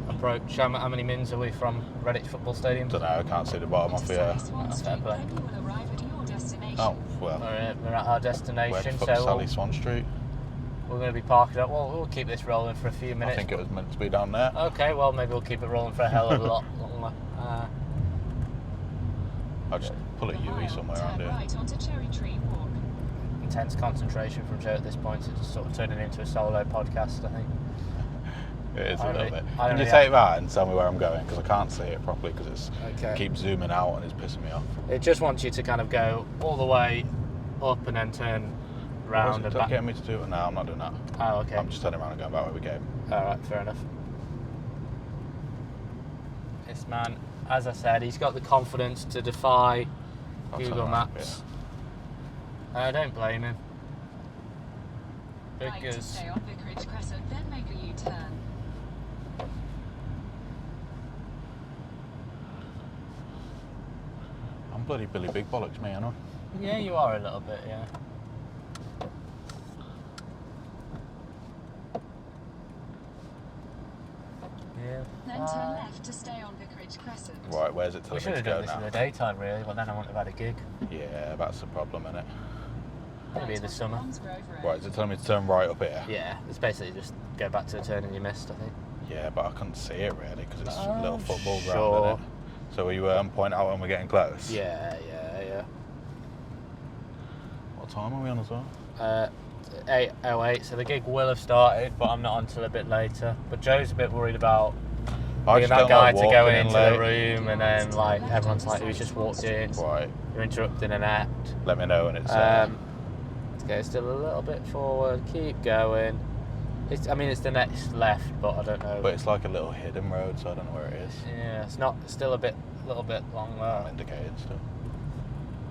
approach. How many mins are we from Redditch Football Stadium? Don't know, I can't see the bottom Onto off here. Sally Swan Fair Street, play. then you will arrive at your destination. Oh, well. We're at our Where the destination, fuck's so Sally Swan Street? we're going to be parked up. Well, we'll keep this rolling for a few I minutes. think it was meant to be down there. Okay, well, maybe we'll keep it rolling for a hell of a lot longer. I'll just pull a For a UE mile, somewhere turn around here. right onto Cherry Tree Walk. Intense concentration from Joe at this point. It's just sort of turning into a solo podcast, I think. It is I a don't little really- bit. I don't Can you really take that and tell me where I'm going? Because I can't see it properly because Okay. it keeps zooming out and it's pissing me off. It just wants you to kind of go all the way up and then turn round and Don't back. get me to do it now. I'm not doing that. Oh, okay. I'm just turning around and going back where we came. Alright, fair enough. This man, as I said, he's got the confidence to defy I'll turn Google around, Maps. I don't blame him. Right to Because stay on Vicarage Crescent, then make a U-turn. I'm bloody Billy Big Bollocks, me, aren't I? yeah, you are a little bit, yeah. Yeah. Then turn left to stay on Vicarage Crescent. Right, where's it We telling should me have to done go this in now? the daytime, really. Well, then I wouldn't have had a gig. Yeah, that's the problem, innit? Maybe Right in the onto summer. Bromsgrove Road. Right, is it telling me to turn right up here? Yeah, it's basically just go back to the turning you missed, I think. Yeah, but I couldn't see it really because it's a Oh, little football sure. ground, innit? So will you point out when we're getting close? Yeah. What time are we on as well? 8:08, so the gig will have started, but I'm not until a bit later. But Joe's a bit worried about I being just that don't guy like to go walking in into the late. room and then like everyone's like, who's just walked in? Right, You're interrupting an act. let me know when it's... Okay, still a little bit forward. Keep going. It's the next left, but I don't know. but it's like a little hidden road, so I don't know where it is. Yeah, it's not. It's still a little bit long I'm there. indicated still.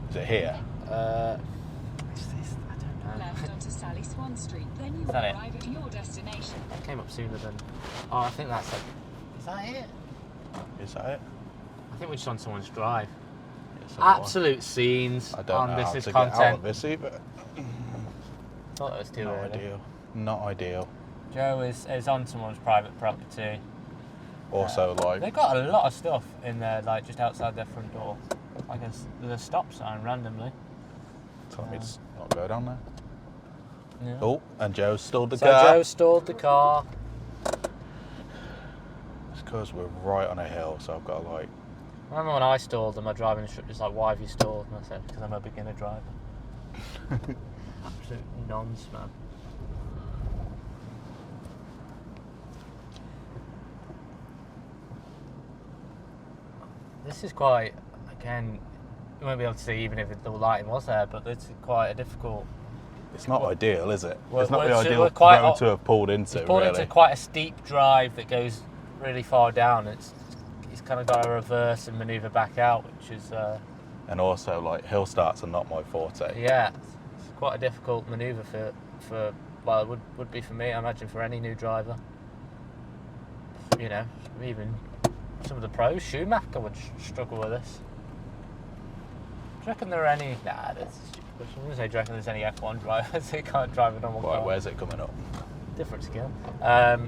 Is it here? I don't know. Left onto Sally Swan Street, then you Is will that it? arrive at your destination. It came up sooner than. Oh, I think that's it. Is that it? Is that it? I think we're just on someone's drive. Yes, I Absolute scenes I don't on know this how is to get out content. of this either. Thought it was too Not early. ideal. Not ideal. Joe is on someone's private property. Also, They've like, got a lot of stuff in there, like just outside their front door. Like there's a stop sign randomly. tell me to not go down there. Yeah. Oh, and Joe stalled the So car. Joe stalled the car. It's because we're right on a hill, so I've got to like... Remember when I stalled and my driving instructor's like, why have you stalled? And I said, because I'm a beginner driver. Absolute nonce, man. This is quite, again, you won't be able to see even if the lighting was there, but it's quite a difficult... It's not ideal, is it? Well, it's not the we're ideal quite road to have pulled into, It's pulled really. into quite a steep drive that goes really far down. It's kind of got to reverse and manoeuvre back out, which is, And also, like, hill starts are not my forte. yeah, it's quite a difficult manoeuvre for well, it would be for me, I imagine, for any new driver. You know, even some of the pros, Schumacher would struggle with this. Do you reckon there are any... Nah, that's a stupid question. I'm going to say, do you reckon there's any F1 drivers who can't drive a normal Right, car? where's it coming up? Different skill. A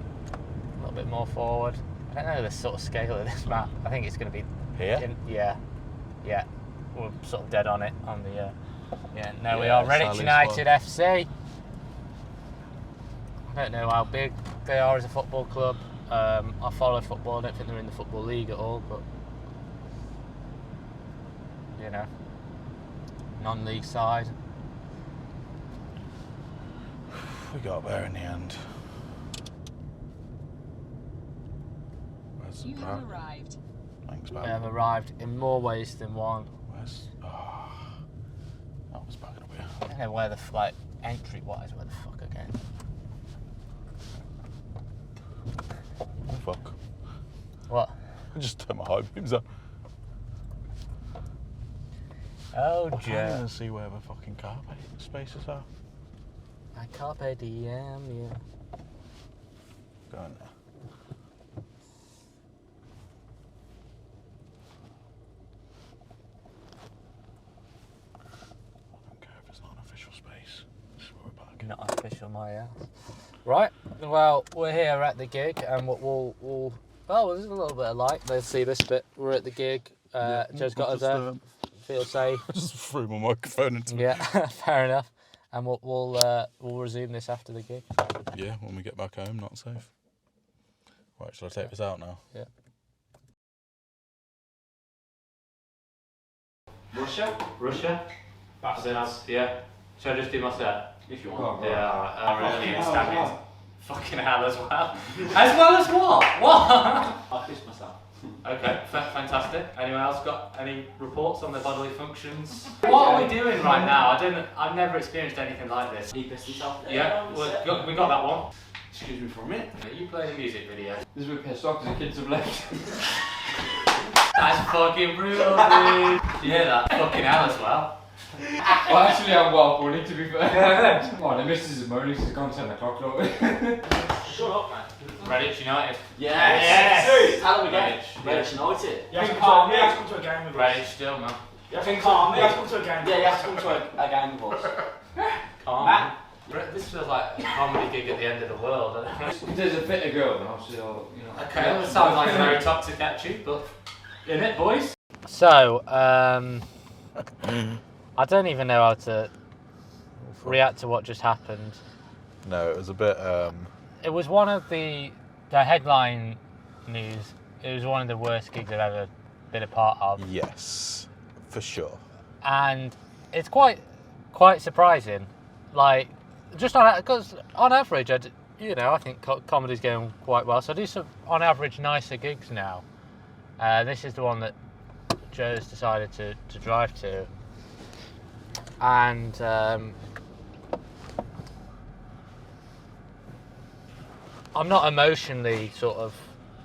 little bit more forward. I don't know the sort of scale of this map. I think it's going to be... Here? Yeah. We're sort of dead on it, on the... we Yeah, are Redditch Sally's United FC. I don't know how big they are as a football club. I follow football. I don't think they're in the Football League at all, but... You know. Non-league side. We got there in the end. Where's the You car? have arrived. Thanks, We man. have arrived in more ways than one. Where's... Oh, that was back up here. I don't know where the entry-wise, where the fuck again. Oh, fuck. What? I just turned my high beams on. Oh, I can't Joe. even see where the fucking car spaces are. I carpe diem, yeah. Go in there. I don't care if it's not an official space. Just we're back. Not official, my house. Right. Well, we're here at the gig, and we'll well, there's a little bit of light. Let's see this bit. We're at the gig. Joe's got us there. Feel safe. I just threw my microphone into Yeah, fair enough. And we'll resume this after the gig. Yeah, when we get back home, not safe. Right, shall I take this out now? Yeah. Russia? Yeah. Should I just do my set? If you want. Yeah, I really standing. Fucking hell as well. As well as what? What? I'll piss myself. Okay, fantastic. Anyone else got any reports on their bodily functions? What are we doing right now? I've never experienced anything like this. He pissed himself. Yeah, we got that one. Excuse me for a minute. Are you playing a music video? This is a bit pissed off because the kids have left. That's fucking brutal, dude. You hear that? Fucking hell as well. Well, actually, I'm well funny to be fair. Come on, the missus is moaning. She's gone 10 o'clock, don't we? Shut up, man. Redditch United. Yes! How do we get it? Redditch United. You have to come to a game with us. Redditch still, man. You have to come to a game. Yeah, you have to come to a game with us. Calm. Matt? This feels like a comedy gig at the end of the world. I don't know. If there's a fitter girl, then obviously you know. Okay, that sounds like a very toxic attitude, but in it, boys. So, I don't even know how to react to what just happened. No, it was a bit. It was one of the headline news. It was one of the worst gigs I've ever been a part of, Yes, for sure. and it's quite surprising. Like, just because on average, I think comedy's going quite well. So I do some on average nicer gigs now. This is the one that Joe's decided to drive to, and I'm not emotionally sort of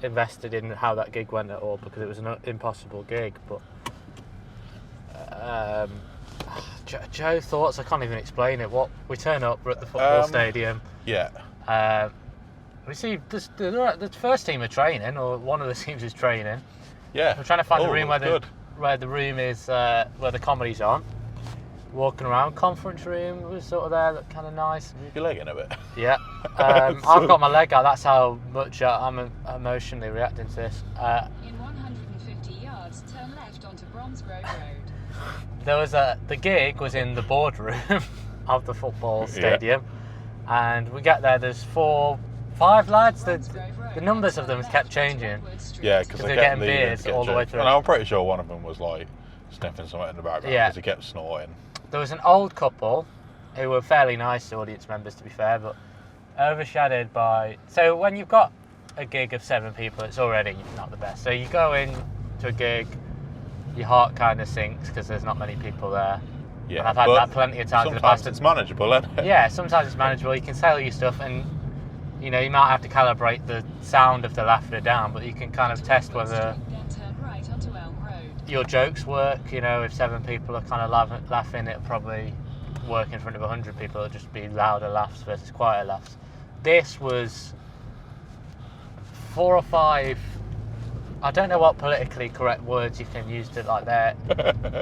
invested in how that gig went at all because it was an impossible gig. But Joe, thoughts? I can't even explain it. What we turn up, we're at the football stadium. Yeah. We see the first team are training, or one of the teams is training. Yeah. We're trying to find Oh, the room good. where the room is, where the comedy's on. Walking around, conference room was sort of there, looked kind of nice. Move your leg in a bit. Yeah. I've got my leg out. That's how much I'm emotionally reacting to this. In 150 yards, turn left onto Bromsgrove Road. There was the gig was in the boardroom of the football stadium, and we get there. There's 4, 5 lads. The numbers of them kept changing. Yeah, because they're they getting kept leaving beers to get all the way drinks. through. And I'm pretty sure one of them was like sniffing something in the background Yeah. because he kept snorting. There was an old couple who were fairly nice audience members, to be fair, but overshadowed by. So when you've got a gig of 7 people, it's already not the best. So you go in to a gig, your heart kind of sinks because there's not many people there. Yeah, And I've had but that plenty of times in the sometimes past. it's manageable, isn't it? Yeah, sometimes it's manageable. You can sell your stuff, and you might have to calibrate the sound of the laughter down, but you can kind of test whether Then turn right onto Elm Road. your jokes work. If 7 people are kind of laughing, it'll probably work in front of 100 people. It'll just be louder laughs versus quieter laughs. This was 4 or 5. I don't know what politically correct words you can use to like their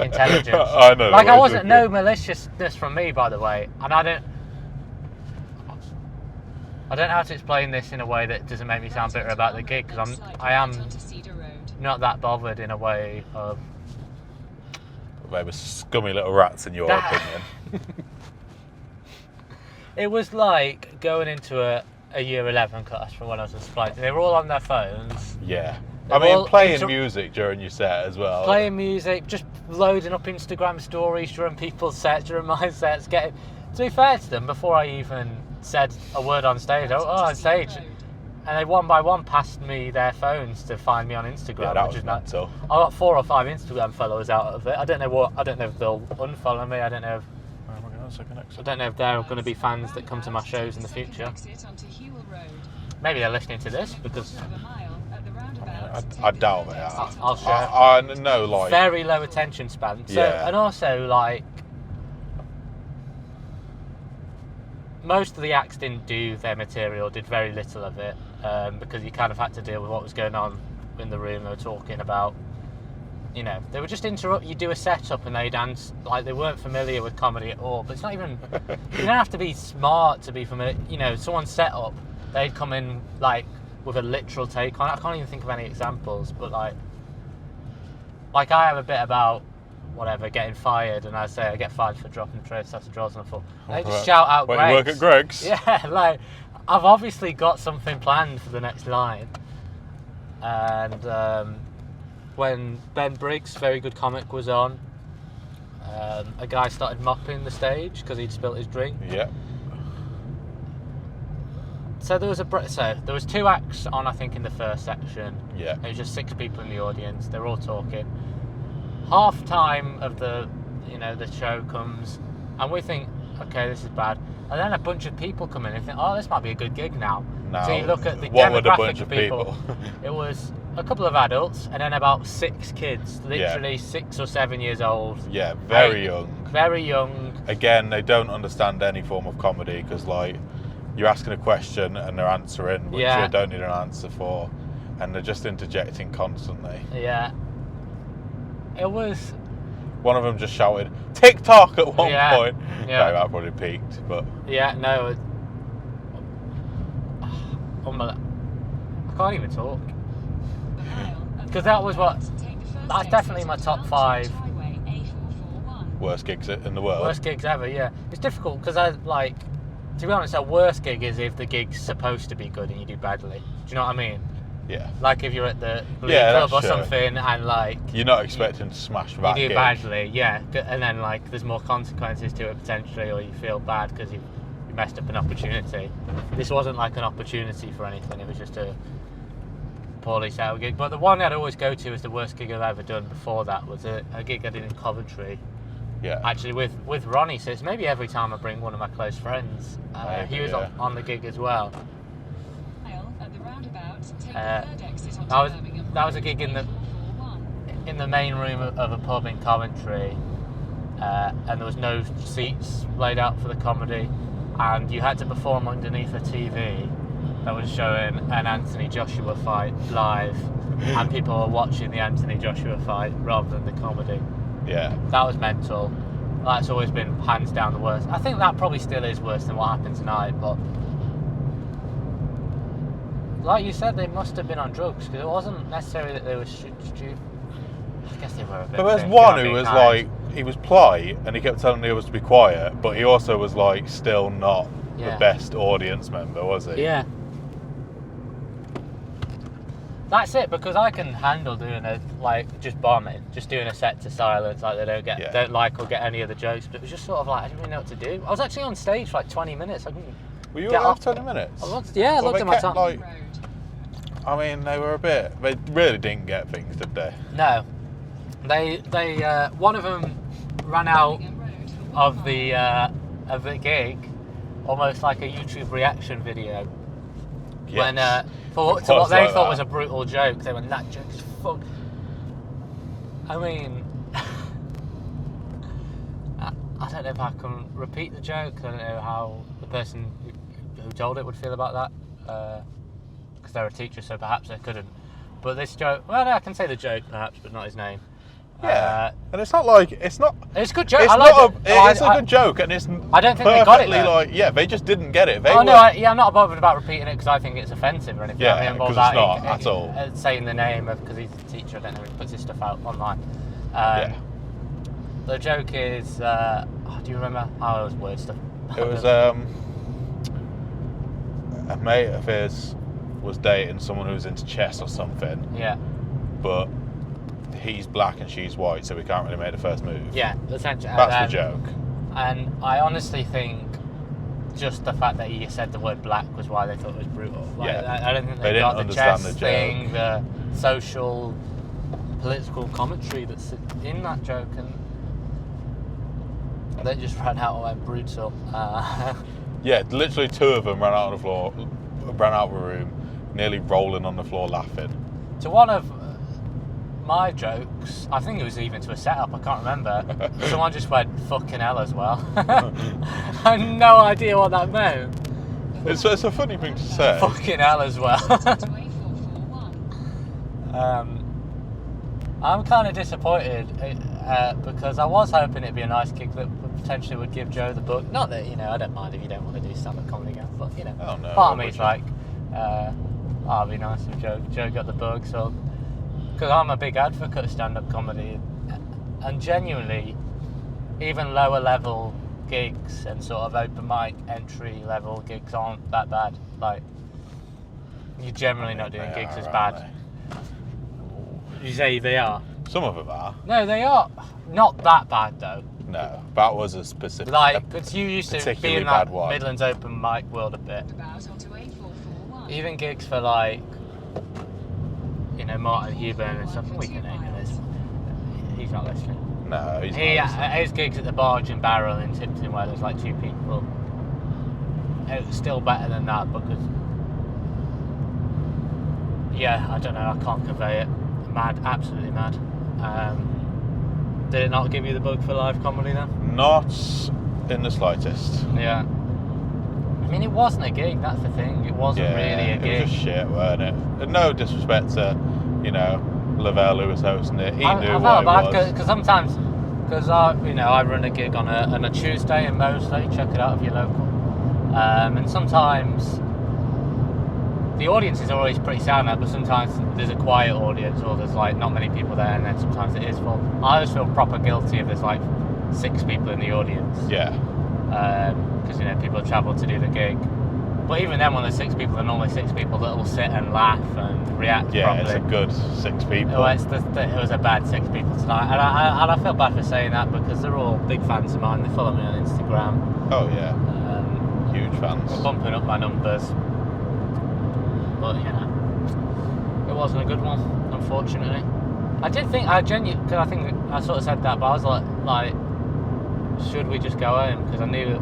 intelligence. I know. Like, I what wasn't you're no maliciousness from me, by the way, and I don't know how to explain this in a way that doesn't make me sound bitter about the gig, because I am Onto Cedar Road. not that bothered in a way of. They were scummy little rats, in your That- opinion. It was like going into a year 11 class from when I was in supply. They were all on their phones, Yeah. They're I mean, all playing music during your set as well. playing music, just loading up Instagram stories during people's sets, during my sets. To be fair to them, before I even said a word on stage, on stage, and they one by one passed me their phones to find me on Instagram. Yeah, that which was is not. mental. I got 4 or 5 Instagram followers out of it. I don't know if they'll unfollow me. I don't know if they're going to be fans that come to my shows in the future. Exit onto Hewell Road. Maybe they're listening to this because Just over a mile at the roundabout. I doubt they are. I'll share. I know, like. Very low attention span. So, Yeah. and also, like, most of the acts didn't do their material, did very little of it. because you kind of had to deal with what was going on in the room. They were talking about, you know, they would just interrupt. You do a setup and they'd dance like they weren't familiar with comedy at all. But it's not even. You don't have to be smart to be familiar. You know, someone's set up, they'd come in like with a literal take on it. I can't even think of any examples, but like I have a bit about whatever getting fired, and I say I get fired for dropping tray of sausage rolls on the floor. They just shout out When Greg's. you work at Greg's? Yeah, like I've obviously got something planned for the next line. And when Ben Briggs, very good comic, was on, a guy started mopping the stage because he'd spilt his drink. Yeah. So there was 2 acts on, I think, in the first section. Yeah. It was just 6 people in the audience. They're all talking. Half time of the show comes, and we think, okay, this is bad. And then a bunch of people come in and think, oh, this might be a good gig now. Now, So you look at the what were the demographic bunch of of people? It was a couple of adults and then about 6 kids, literally 6 or 7 years old. Yeah, very Eight. young. Very young. Again, they don't understand any form of comedy because, like, you're asking a question and they're answering, which Yeah. you don't need an answer for, and they're just interjecting constantly. Yeah. It was. One of them just shouted TikTok at one Yeah. point. Yeah. No, that probably peaked, but Yeah, no. Oh my, I can't even talk. Because that was what. That's definitely my top 5 worst gigs in the world. worst gigs ever. Yeah, it's difficult because I like. To be honest, a worst gig is if the gig's supposed to be good and you do badly. Do you know what I mean? Yeah. Like if you're at the Blue Yeah, Club or that's true. something and like You're not expecting to smash that you do gig. badly, yeah, and then like there's more consequences to it potentially, or you feel bad because you messed up an opportunity. This wasn't like an opportunity for anything; it was just a poorly set up gig. But the one I'd always go to as the worst gig I've ever done before that was a gig I did in Coventry, Yeah. actually with Ronnie. So it's maybe every time I bring one of my close friends, Maybe, he was yeah. on the gig as well. At the roundabout, take Uh, the third exit onto that was- Birmingham that was a Road, gig in the- A441. In the main room of a pub in Coventry, and there was no seats laid out for the comedy, and you had to perform underneath a TV that was showing an Anthony Joshua fight live, and people were watching the Anthony Joshua fight rather than the comedy. Yeah. That was mental. That's always been hands down the worst. I think that probably still is worse than what happened tonight, but like you said, they must have been on drugs because it wasn't necessarily that they were stupid. I guess they were a bit. But there's sick, one you know, who being was kind. like, he was polite and he kept telling the others to be quiet, but he also was like still not Yeah. the best audience member, was he? Yeah. That's it, because I can handle doing just bombing, just doing a set to silence, like they don't like or get any of the jokes. But it was just sort of like I didn't really know what to do. I was actually on stage for like 20 minutes. I couldn't. Were you Get there off. for 20 minutes? I looked Well, at they my kept, time. like, Road. I mean, they were they really didn't get things, did they? No, they one of them ran out Birmingham Road, of the gig, almost like a YouTube reaction video. Yes. When to It what was they like thought that. was a brutal joke, they went, "That joke is fuck." I mean, I don't know if I can repeat the joke. I don't know how the person who told it would feel about that, because they're a teacher, so perhaps they couldn't. But this joke, well, no, I can say the joke perhaps, but not his name. Yeah. And it's not like it's not. It's a good joke. It's I like not. it. It's a good joke, and it's. I don't think they got it, perfectly though. like yeah. They just didn't get it. They Oh were, no, I'm not bothered about repeating it because I think it's offensive or anything. Yeah, I mean, 'cause about it's not at all. Saying the name of because he's a teacher, I don't know, he puts his stuff out online. Yeah. The joke is, do you remember? Oh, it was weird stuff. It was a mate of his was dating someone who was into chess or something, Yeah, but he's black and she's white, so we can't really make the first move. yeah, essentially. That's the joke. And I honestly think just the fact that he said the word black was why they thought it was brutal. Like, Yeah. I don't think They they got didn't the understand chess the joke. thing, the social, political commentary that's in that joke, and they just ran out and went brutal. Yeah, literally 2 of them ran out of the room, nearly rolling on the floor laughing. To one of my jokes, I think it was even to a setup, I can't remember, someone just went fucking hell as well. I had no idea what that meant. It's a funny thing to say. Fucking hell as well. To A441. I'm kind of disappointed because I was hoping it'd be a nice gig that potentially would give Joe the book. Not that, I don't mind if you don't want to do stand-up comedy again, but, Oh, no, part of why me's would like, it'd be nice if Joe got the book. So, because I'm a big advocate of stand-up comedy, and genuinely, even lower level gigs and sort of open mic entry level gigs aren't that bad. Like, you're generally not doing gigs as bad. You say they are? Some of them are. No, they are not that bad though. No, that was a specific. Like, because you used to be particularly in that bad one. Midlands open mic world a bit. About onto A441. Even gigs for like, Martin Huburn and stuff. We can name this. He's not listening. No, he's not. His gigs at the Barge and Barrel in Tipton where there's like 2 people. It was still better than that because, I don't know, I can't convey it. Mad, absolutely mad. Did it not give you the bug for live comedy then? Not in the slightest. Yeah. I mean, it wasn't a gig, that's the thing. It wasn't really a gig. It was just shit, weren't it? And no disrespect to, Lavelle who was hosting it. He knew I what felt bad it was. because sometimes, I run a gig on a Tuesday in Moseley. Check it out if you're local. And sometimes the audience is always pretty sound, but sometimes there's a quiet audience or there's like not many people there, and then sometimes it is full. I always feel proper guilty if there's like 6 people in the audience. Yeah. Because people have travelled to do the gig. But even then, when there's 6 people, there are normally 6 people that will sit and laugh and react properly. It's a good 6 people. Well, it was a bad 6 people tonight, and I feel bad for saying that because they're all big fans of mine. They follow me on Instagram. Oh yeah. Huge fans. We're bumping up my numbers, but it wasn't a good one, unfortunately. I did think because I think I sort of said that, but I was like, should we just go home? Because I knew,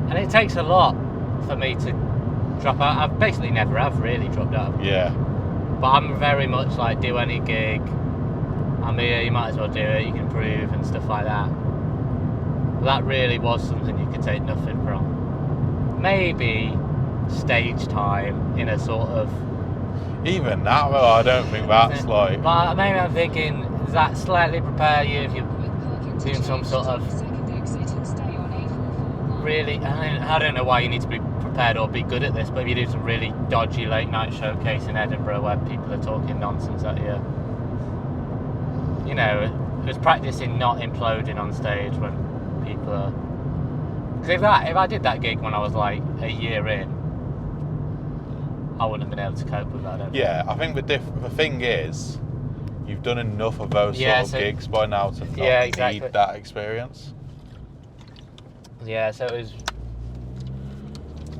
and it takes a lot for me to drop out. I basically never have really dropped out. Yeah. But I'm very much like, do any gig. I'm here, you might as well do it. You can improve and stuff like that. But that really was something you could take nothing from. Maybe stage time in a sort of. Even that, though, I don't think that's like. But maybe I'm thinking, does that slightly prepare you if you're doing some sort of. Second exit and stay on A441. Really, I don't know why you need to be prepared or be good at this, but if you do some really dodgy late night showcase in Edinburgh where people are talking nonsense at you, it was practicing not imploding on stage when people are. Because if I did that gig when I was like a year in, I wouldn't have been able to cope with that. Yeah, I think the thing is, you've done enough of those sort of gigs by now to not need that experience. Yeah, so it was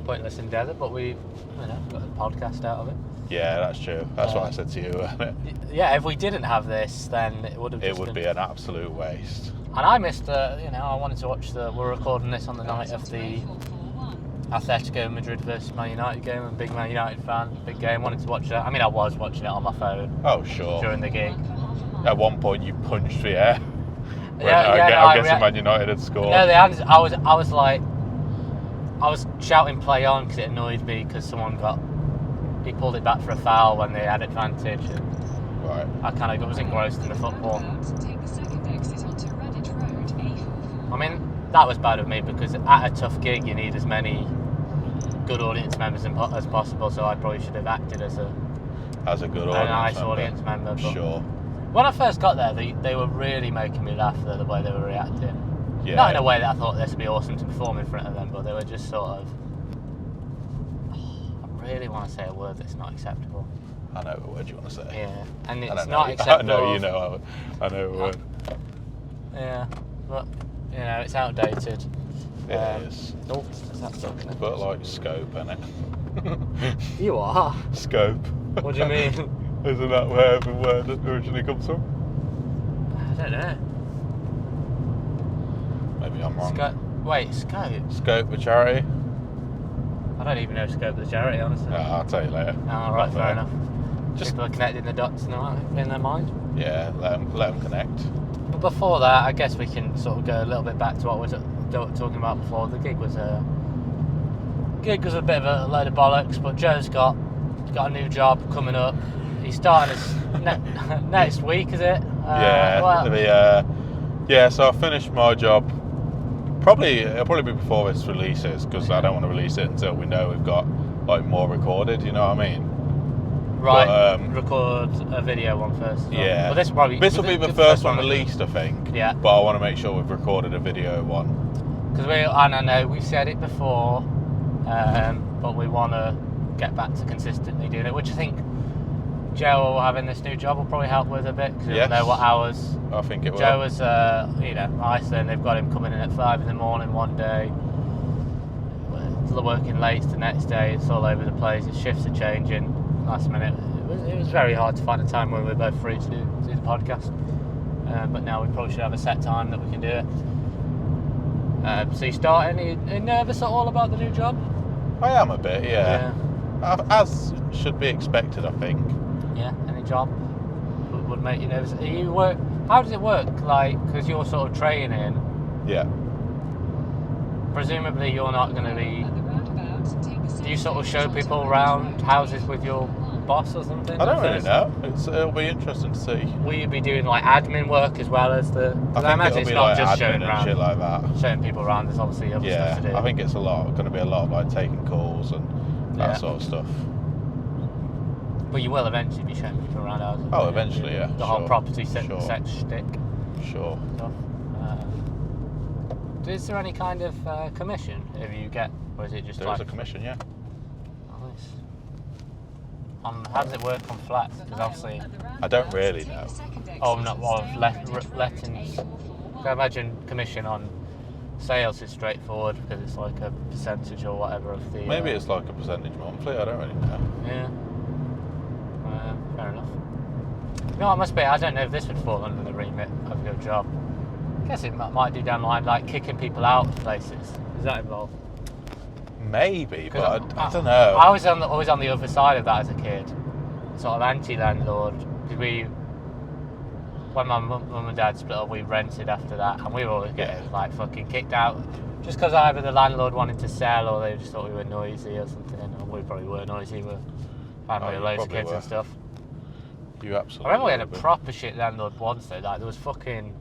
pointless endeavour, but we got a podcast out of it. Yeah, that's true. That's what I said to you, wasn't it? Yeah, if we didn't have this, then it would have just be an absolute waste. And I missed I wanted to watch we're recording this on the night of the Atletico Madrid versus Man United game. I'm a big Man United fan, big game, wanted to watch that. I mean, I was watching it on my phone. Oh, sure. During the gig. At one point you punched the air. I'm guessing Man United had scored. No, I was like, I was shouting play on because it annoyed me because he pulled it back for a foul when they had advantage. And right. I kind of was engrossed in the football. Take the second exit onto Redditch Road, A441. I mean, that was bad of me because at a tough gig you need as many good audience members as possible, so I probably should have acted as a good audience member. But sure. When I first got there, they were really making me laugh the way they were reacting. Yeah. Not in a way that I thought this would be awesome to perform in front of them, but they were just sort of. I really want to say a word that's not acceptable. I know what word you want to say. Yeah, and it's not acceptable. I know you know. I know what word. Yeah, but it's outdated. It is. Oh, that's talking. But like scope, innit? You are. Scope. What do you mean? Isn't that where the word originally comes from? I don't know. Maybe I'm wrong. Wait, Scope? Scope the charity? I don't even know Scope the charity, honestly. I'll tell you later. Oh, right, fair enough. Just people are connecting the dots in their mind. Yeah, let them connect. But before that, I guess we can sort of go a little bit back to what we were talking about before. The gig was gig was a bit of a load of bollocks, but Joe's got a new job coming up. He's starting his next week, is it? So I finished my job. It'll probably be before this releases, because I don't want to release it until we know we've got like more recorded. You know what I mean? Right. But, record a video one first. Yeah. Well, this will be the first one released, I think. Yeah. But I want to make sure we've recorded a video one. Because I know we've said it before, but we want to get back to consistently doing it, which I think Joe having this new job will probably help with a bit, because he'll know what hours. I think it will. Joe was, Iceland, they've got him coming in at 5 in the morning one day, working late the next day. It's all over the place. His shifts are changing last minute. It was very hard to find a time when we were both free to do the podcast. But now we probably should have a set time that we can do it. So you starting? Are you nervous at all about the new job? I am a bit, yeah. As should be expected, I think. Yeah, any job would make you nervous. How does it work? Like, because you're sort of training. Yeah. Presumably you're not going to be... Do you sort of show people around houses with your boss or something? I don't really know. It'll be interesting to see. Will you be doing like admin work as well as the... I imagine it'll it's be not like just admin showing and around, shit like that. showing people around. There's obviously other stuff to do. I think it's going to be a lot of like taking calls and that sort of stuff. But you will eventually be showing people around houses. Oh, eventually, yeah. The whole property sex Sure. shtick. Sure. Stuff. Is there any kind of commission if you get, or is it just There is a commission, yeah. Nice. How does it work on flats? Because obviously, I don't really know. lettings. I imagine commission on sales is straightforward because it's like a percentage or whatever of the. Maybe it's like a percentage monthly. I don't really know. Yeah. Fair enough. No, it must be. I don't know if this would fall under the remit of your job. I guess it might do down the line, like kicking people out of places. Is that involved? Maybe, but I don't know. I was always on the other side of that as a kid, sort of anti-landlord. When my mum and dad split up, we rented after that, and we were always getting like fucking kicked out, just because either the landlord wanted to sell or they just thought we were noisy or something. And we probably were noisy. We're family with loads of kids and stuff. You absolutely. I remember we had a proper shit landlord once though. Like there was fucking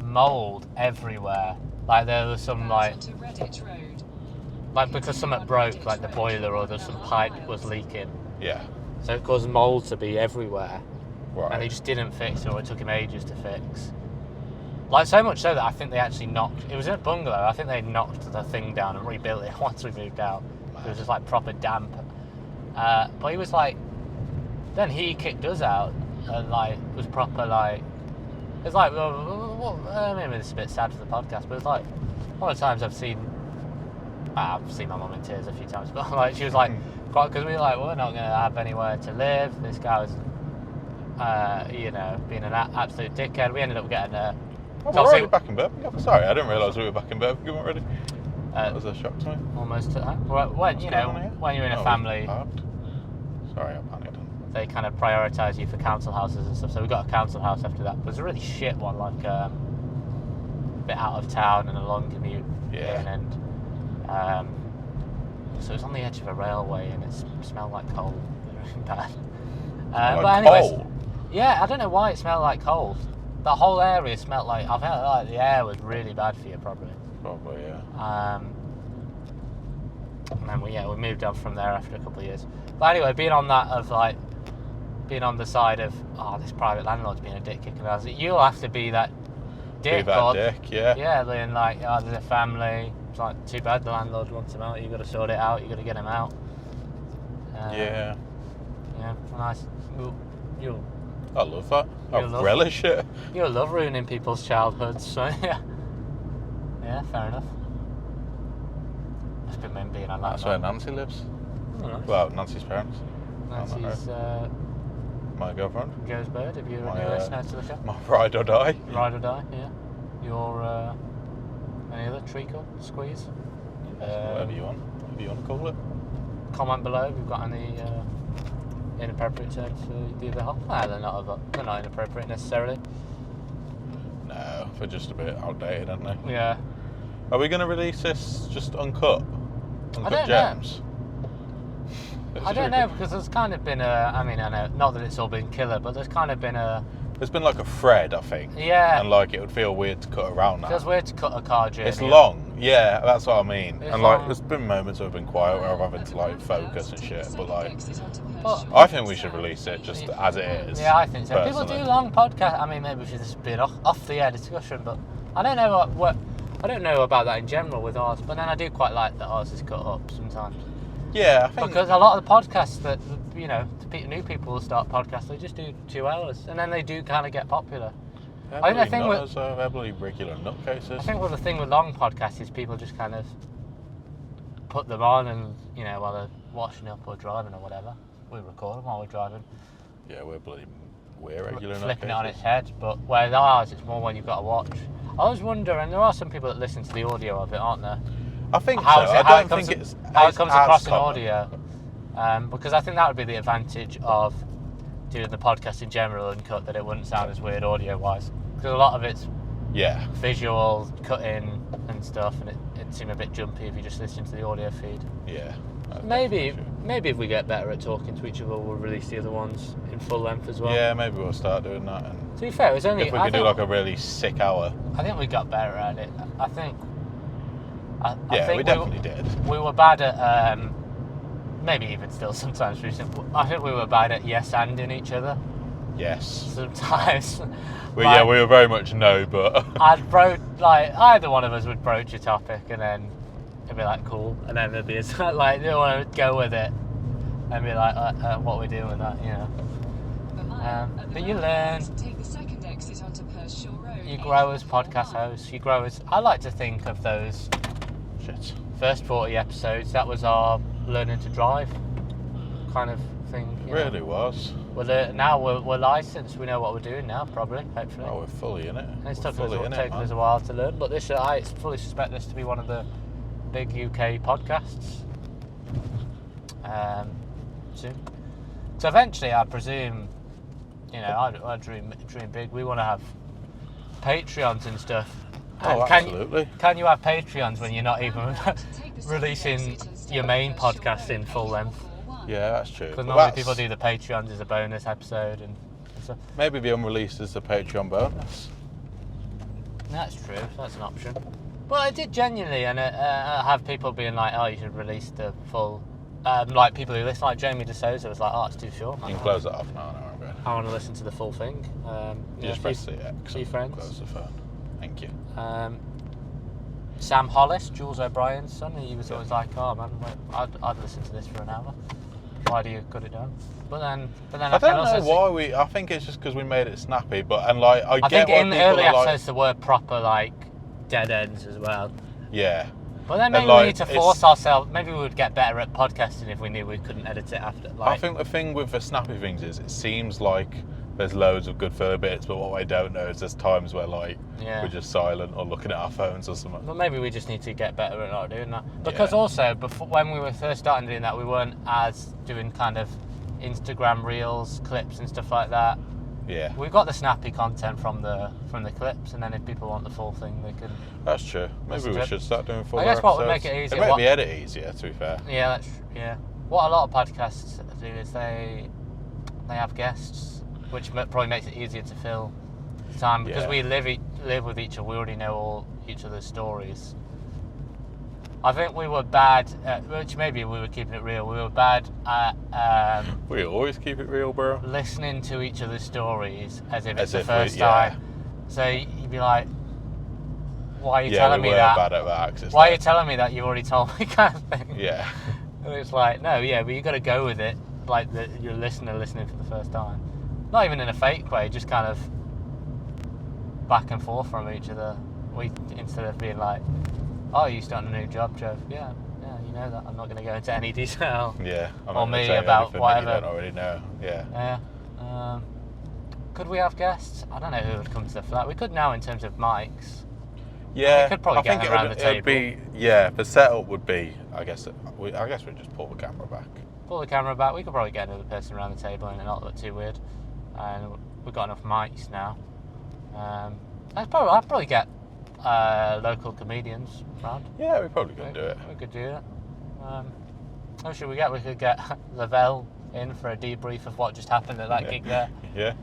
mold everywhere. Like there was some like because something broke, like the boiler or there's some pipe was leaking. Yeah. So it caused mold to be everywhere. Right. And he just didn't fix it, or it took him ages to fix. Like so much so that I think they actually knocked. It was in a bungalow. I think they knocked the thing down and rebuilt it once we moved out. It was just like proper damp. But he was like, then he kicked us out and like was proper like. It's like, I mean, it's a bit sad for the podcast, but it's like one of the times I've seen my mum in tears a few times, but like she was like, because we were like, we're not going to have anywhere to live. This guy was, being an absolute dickhead. We ended up getting a. We're already back in Birmingham. Sorry, I didn't realise we were back in Birmingham already. That was a shock to me. Almost. When you're in a family. Sorry, I panicked. They kind of prioritise you for council houses and stuff. So we got a council house after that. It was a really shit one, like a bit out of town and a long commute. Yeah. And so it was on the edge of a railway and it smelled like coal. Really bad. But anyways, coal? Yeah, I don't know why it smelled like coal. The whole area smelled like. I felt like the air was really bad for you, probably. Probably, yeah. And then we moved on from there after a couple of years. But anyway, being on the side of this private landlord's being a dick kicking around, you'll have to be that dick. Yeah. Yeah, being like, there's a family. It's like too bad the landlord wants him out. You've got to sort it out. You've got to get him out. Yeah. Yeah, nice. I love that. I relish it. You'll love ruining people's childhoods, so yeah. Yeah, fair enough. Must be meant being on that. That's where Nancy lives. Oh, nice. Well, Nancy's parents. Nancy's my girlfriend. Joe's Bird, if you're a new listener to the show. My ride or die. Ride or die, yeah. Your any other treacle, squeeze? Whatever you want to call it. Comment below if you've got any inappropriate terms for the other half. They're not inappropriate necessarily. No, they're just a bit outdated, aren't they? Yeah. Are we going to release this just uncut? I Uncut don't Gems. I don't know, because there's kind of been I know, not that it's all been killer, but there's kind of been There's been like a thread, I think. Yeah. And like it would feel weird to cut around that. it feels weird to cut a car journey. It's long, yeah, that's what I mean. It's And like, long. there's been moments where I've been quiet where I've had to like focus and shit, but like, Well, I think we should release it just as it is. Yeah, I think so. People personally. do long podcasts. I mean, maybe we should just be an off the air discussion, but I don't know what I don't know about that in general with ours. But then I do quite like that ours is cut up sometimes, Yeah, I think. because a lot of the podcasts that new people will start podcasts, they just do 2 hours, and then they do kind of get popular. I think the thing with they're bloody regular nutcases. I think the thing with long podcasts is people just kind of put them on, and while they're washing up or driving or whatever, we record them while we're driving. Yeah, we're regular Flipping it on nutcases. its head, but whereas ours, it's more when you've got to watch. I always wonder, and there are some people that listen to the audio of it, aren't there? I think so. How I it don't comes think it's how it as comes across in common. audio, because I think that would be the advantage of doing the podcast in general and cut, that it wouldn't sound as weird audio-wise, because a lot of it's Yeah, visual, cutting and stuff, and it'd seem a bit jumpy if you just listen to the audio feed. yeah. That's Maybe definitely true. if we get better at talking to each other, we'll release the other ones in full length as well. Yeah, maybe we'll start doing that. And To be fair, it was only. if we could do like a really sick hour. I think we got better at it. I think. I Yeah, think we definitely did. We were bad at. Maybe even still sometimes recent. I think we were bad at yes-anding each other Yes. sometimes. Well, yeah, we were very much no, but Either one of us would broach a topic and then it'd be like cool, and then there'd be like they want to go with it and be like what are we doing with that, but you learn. Take the second exit onto Pershore Road. You grow as podcast hosts. You grow as. I like to think of those shit. first 40 episodes. That was our learning to drive kind of thing. Really was. Now we're licensed. We know what we're doing now, probably, hopefully. Oh, we're fully in it. And it's We're taken fully in it, us a man. while to learn, but this I fully suspect this to be one of the big UK podcasts soon. So eventually, I presume, I dream big. We want to have Patreons and stuff. Oh, And absolutely. Can you have Patreons when you're not even releasing your main podcast in full length? Yeah, that's true. Because Well, normally that's- people do the Patreons as a bonus episode and stuff. Maybe the unreleased is the Patreon bonus. That's true. That's an option. Well, I did genuinely, and have people being like, "Oh, you should release the full." Like people who listen, like Jamie DeSouza was like, "Oh, it's too short." You can close it off now. No, I'm good. I want to listen to the full thing. You just press the X. few and friends. Close the phone. Thank you. Sam Hollis, Jules O'Brien's son, he was always like, "Oh man, I'd listen to this for an hour. Why do you cut it down?" But then I don't know why we. I think it's just because we made it snappy. But and like I I get think why in the people early are like, episodes there were proper like dead ends as well. yeah. But then And, maybe like, we need to force ourselves. Maybe we would get better at podcasting if we knew we couldn't edit it after. Like, I think the thing with the snappy things is it seems like there's loads of good filler bits, but what I don't know is there's times where like Yeah. we're just silent or looking at our phones or something. But maybe we just need to get better at not doing that. Because Yeah. also, before when we were first starting doing that, we weren't as doing kind of Instagram reels, clips, and stuff like that. Yeah, We've got the snappy content from the clips, and then if people want the full thing, they can. that's true. Maybe Listen we to it. should start doing full I guess what would episodes. make it easier- It make what- the edit easier, to be fair. Yeah, yeah. What a lot of podcasts do is they have guests, which probably makes it easier to fill time because Yeah. we live with each other. We already know all each other's stories. I think we were bad at, which maybe we were keeping it real. We were bad at We always keep it real, bro. listening to each other's stories as if it's As the if first we- yeah. time. So you'd be like, "Why are you Yeah, telling we me were that? bad at that. 'Cause it's Why are you like- telling me that you already told me?" kind of thing. Yeah. And it's like, no, yeah, but you got to go with it, like your listener listening for the first time. Not even in a fake way, just kind of back and forth from each other. Instead of being like, "Oh, you starting a new job, Joe?" Yeah, you know that. I'm not going to go into any detail. Yeah. I'm Or not gonna me tell you about anything that whatever. you don't already know. Yeah. Yeah. Could we have guests? I don't know who would come to the flat. We could now in terms of mics. Yeah, could probably I get think them it around would, the it'd be the setup would be. I guess we'd just pull the camera back. Pull the camera back. We could probably get another person around the table and it not look too weird. And we've got enough mics now. I'd probably get local comedians around. Yeah, we probably could do it. We could do that. Who should we get? We could get Lavelle in for a debrief of what just happened at that gig there. Yeah.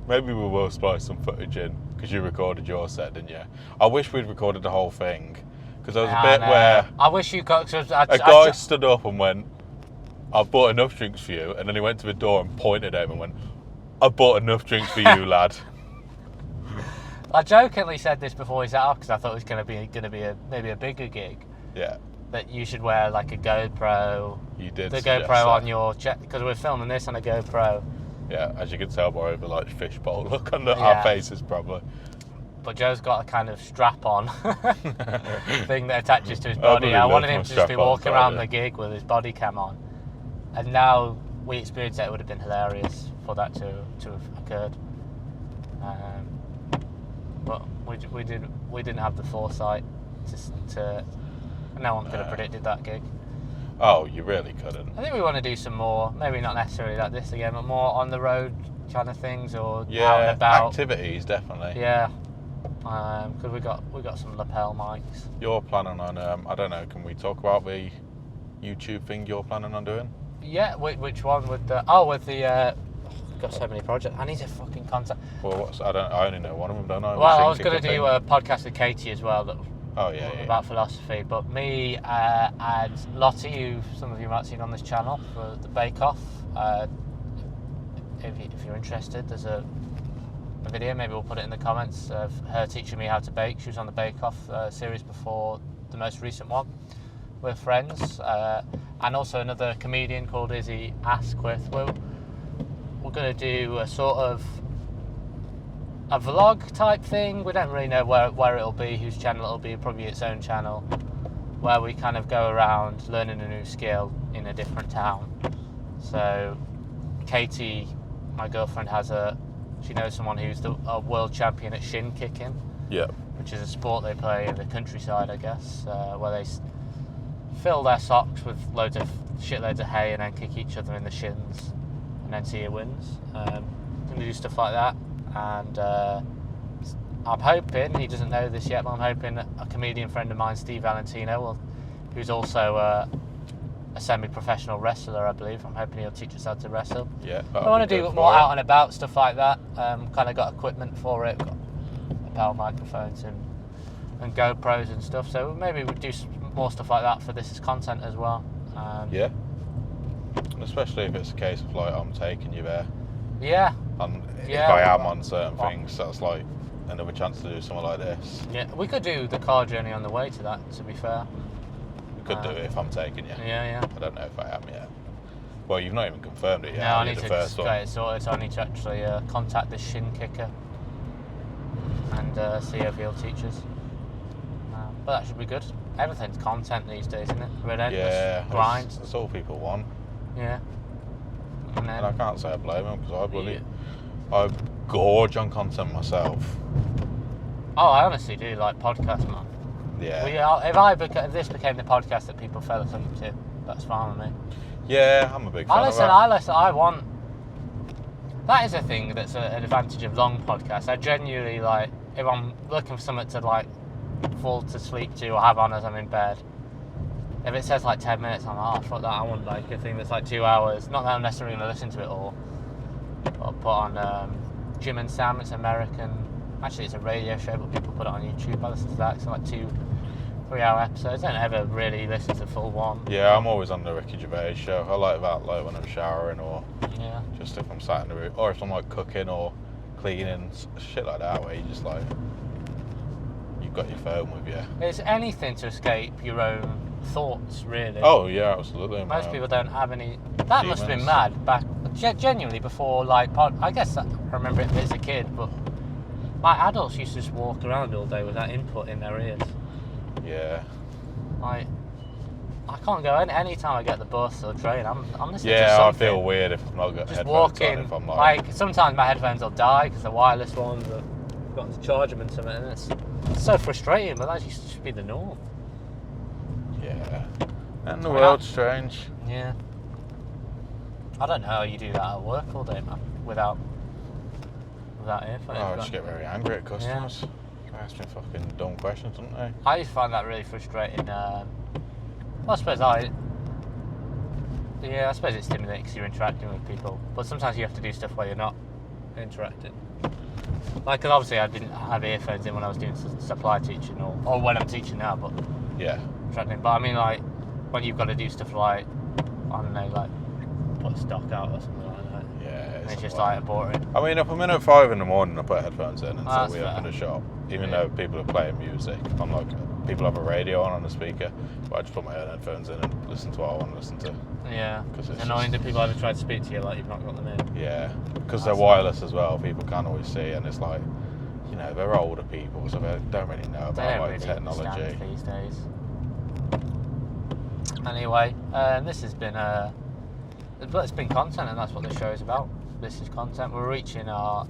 Maybe we will splice some footage in, because you recorded your set, didn't you? I wish we'd recorded the whole thing, because there was a bit where I wish you got. a guy stood up and went, "I've bought enough drinks for you," and then he went to the door and pointed at him and went, "I've bought enough drinks for you, lad." I jokingly said this before he set off because I thought it was going to be maybe a bigger gig. Yeah. That you should wear like a GoPro. You did. The suggest GoPro that. on your chest, because we're filming this on a GoPro. Yeah, as you can tell by the like fishbowl look on Yeah. our faces, probably. But Joe's got a kind of strap-on thing that attaches to his I body. really I love wanted my him to just be strap-on, walking around yeah. the gig with his body cam on. And now we experienced that it would have been hilarious for that to have occurred. But we didn't have the foresight to no one could have predicted that gig. Oh, you really couldn't. I think we want to do some more, maybe not necessarily like this again, but more on the road kind of things, or out Yeah, and about. activities definitely. Yeah, because we got some lapel mics. You're planning on I don't know. Can we talk about the YouTube thing you're planning on doing? Yeah, which one with the got so many projects. I need to fucking contact. Well, I only know one of them, don't I? Well, I was Think going it's to do a podcast with Katie as well about philosophy, but me and Lottie, who some of you might have seen on this channel for the Bake Off. If you're interested, there's a video. Maybe we'll put it in the comments of her teaching me how to bake. She was on the Bake Off series before the most recent one. We're friends, and also another comedian called Izzy Asquith. We're going to do a sort of a vlog type thing. We don't really know where it'll be, whose channel it'll be. Probably its own channel, where we kind of go around learning a new skill in a different town. So Katie, my girlfriend, she knows someone who's a world champion at shin kicking. Yeah. Which is a sport they play in the countryside, I guess, where they fill their socks with shitloads of hay and then kick each other in the shins and then see who wins. Going to do stuff like that, and I'm hoping, he doesn't know this yet, but I'm hoping that a comedian friend of mine, Steve Valentino, who's also a semi-professional wrestler, I believe. I'm hoping he'll teach us how to wrestle. Yeah. I want to do more out and about stuff like that. Kind of got equipment for it, got lapel microphones and GoPros and stuff. So maybe we'll do some more stuff like that for this as content as well. Yeah. And especially if it's a case of like I'm taking you there. Yeah. And Yeah, if I am on certain things, that's like another chance to do something like this. Yeah. We could do the car journey on the way to that, to be fair. We could do it if I'm taking you. Yeah. I don't know if I am yet. Well, you've not even confirmed it yet. No, I need the to first just one. get it sorted. So I need to actually contact the shin kicker and see if he'll teach us. But that should be good. Everything's content these days, isn't it? Relentless grind. That's all people want. Yeah. And then, And I can't say I blame them because I gorge on content myself. oh, I honestly do like podcasts, man. Yeah. If this became the podcast that people fell asleep to, that's fine with me. Yeah, I'm a big fan I of that. I want. That is a thing that's an advantage of long podcasts. I genuinely like, if I'm looking for something to like fall to sleep to or have on as I'm in bed. If it says like 10 minutes, I'm like, oh, fuck that. I want like a thing that's like 2 hours. Not that I'm necessarily going to listen to it all. But I'll put on Jim and Sam. It's American. Actually, it's a radio show, but people put it on YouTube. I listen to that. It's like 2-3 hour episodes. I don't ever really listen to full one. Yeah, I'm always on the Ricky Gervais show. I like that, like when I'm showering or Yeah. just if I'm sat in the room, or if I'm like cooking or cleaning, shit like that, where you just like you've got your phone with you. It's anything to escape your own thoughts, really. Oh yeah, absolutely. Most people don't have any. That must have been demons. mad back, genuinely, before like I guess I remember it as a kid, but my adults used to just walk around all day with that input in their ears. Yeah. Like, I can't go any time I get the bus or train. I'm listening to Yeah, I something. feel weird if I've not got Just headphones walking. on. If I'm Like sometimes my headphones will die because the wireless ones have got to charge them and something, and it's so frustrating. But that used to be the norm. yeah. And the I mean, world's strange. Yeah. I don't know how you do that at work all day, man, without earphones. I just get very angry at customers. They ask me fucking dumb questions, don't they? I used to find that really frustrating I suppose it's stimulating because you're interacting with people. But sometimes you have to do stuff where you're not interacting. Like, 'cause obviously I didn't have earphones in when I was doing supply teaching or when I'm teaching now, but Yeah. interacting. But I mean, like, when you've got to do stuff like, I don't know, like put stock out or something like that. Yeah. And it's just annoying. like boring. I mean, if I'm in at 5 in the morning, I put headphones in until that's we fair. open the shop. Even Yeah. though people are playing music, I'm like, people have a radio on the speaker, but I just put my own headphones in and listen to what I want to listen to. Yeah. 'Cause it's Annoying just- that people ever try to speak to you like you've not got them in. Yeah, because they're That's wireless as well. People can't always see, and it's like, you know, they're older people, so they don't really know They about don't like really technology. understand these days. Anyway, this has been it's been content, and that's what the show is about. This is content. We're reaching our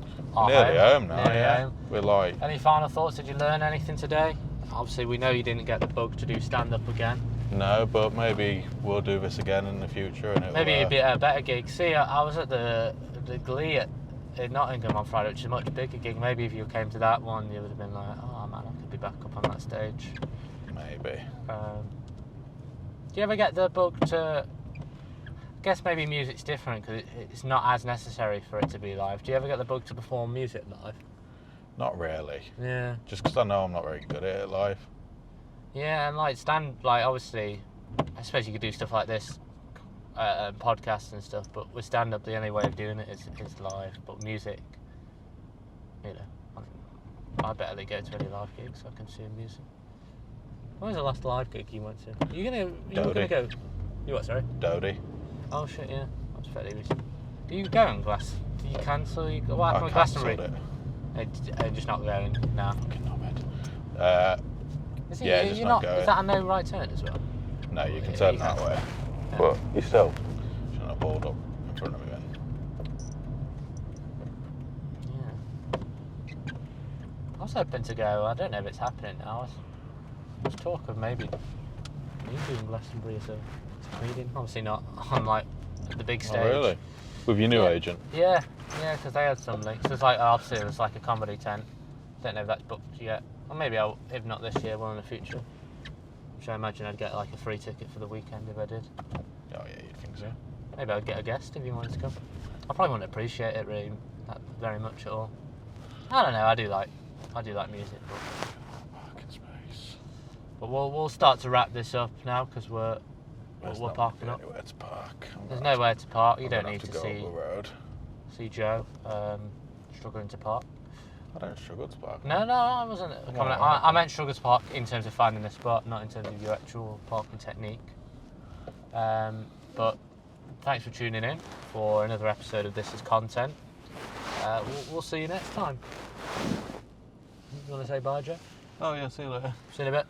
Nearly home now. Nearly Yeah, home. we're like, Any final thoughts? Did you learn anything today? Obviously, we know you didn't get the bug to do stand up again. no, but maybe we'll do this again in the future, and it'll, Maybe it'd be a better gig. See, I was at the Glee in Nottingham on Friday, which is a much bigger gig. Maybe if you came to that one, you would have been like, oh man, I could be back up on that stage. maybe. Do you ever get the bug to? I guess maybe music's different because it's not as necessary for it to be live. Do you ever get the bug to perform music live? Not really. Yeah. Just because I know I'm not very good at it live. Yeah, and like obviously, I suppose you could do stuff like this, podcasts and stuff. But with stand up, the only way of doing it is live. But music, you know, I barely go to any live gigs. So I consume music. When was the last live gig you went to? You were gonna go? You what? Sorry. Dodie. Oh shit! Yeah, that's fairly recent. Do you go on Glass? Do you cancel? What happened I with cancelled Glastonbury? it. Just not going. No. Fucking knobhead. Is it, Yeah, you're just not. not going. Is that a no right turn as well? No, you can Yeah, turn you that can. way. Yeah. But you still shouldn't have pulled up in front of me then. Yeah. I was hoping to go. I don't know if it's happening now. There's talk of maybe me doing Glastonbury as a comedian. Obviously not on like the big stage. Oh, really? With your new Yeah. agent? Yeah, because they had some links. There's like obviously there's like a comedy tent. Don't know if that's booked yet. Or maybe if not this year, well in the future. Which I imagine I'd get like a free ticket for the weekend if I did. Oh yeah, you'd think so. Maybe I'd get a guest if you wanted to come. I probably wouldn't appreciate it really that very much at all. I don't know. I do like music, Parking space. but we'll start to wrap this up now because we're Not parking up. anywhere to park. There's nowhere to park. You I'm don't gonna need have to go see up the road. Joe struggling to park. I don't struggle to park. No, I wasn't. Come Coming, on. I meant struggle to park in terms of finding a spot, not in terms of your actual parking technique. But thanks for tuning in for another episode of This Is Content. We'll see you next time. You want to say bye, Joe? Oh yeah, see you later. See you in a bit.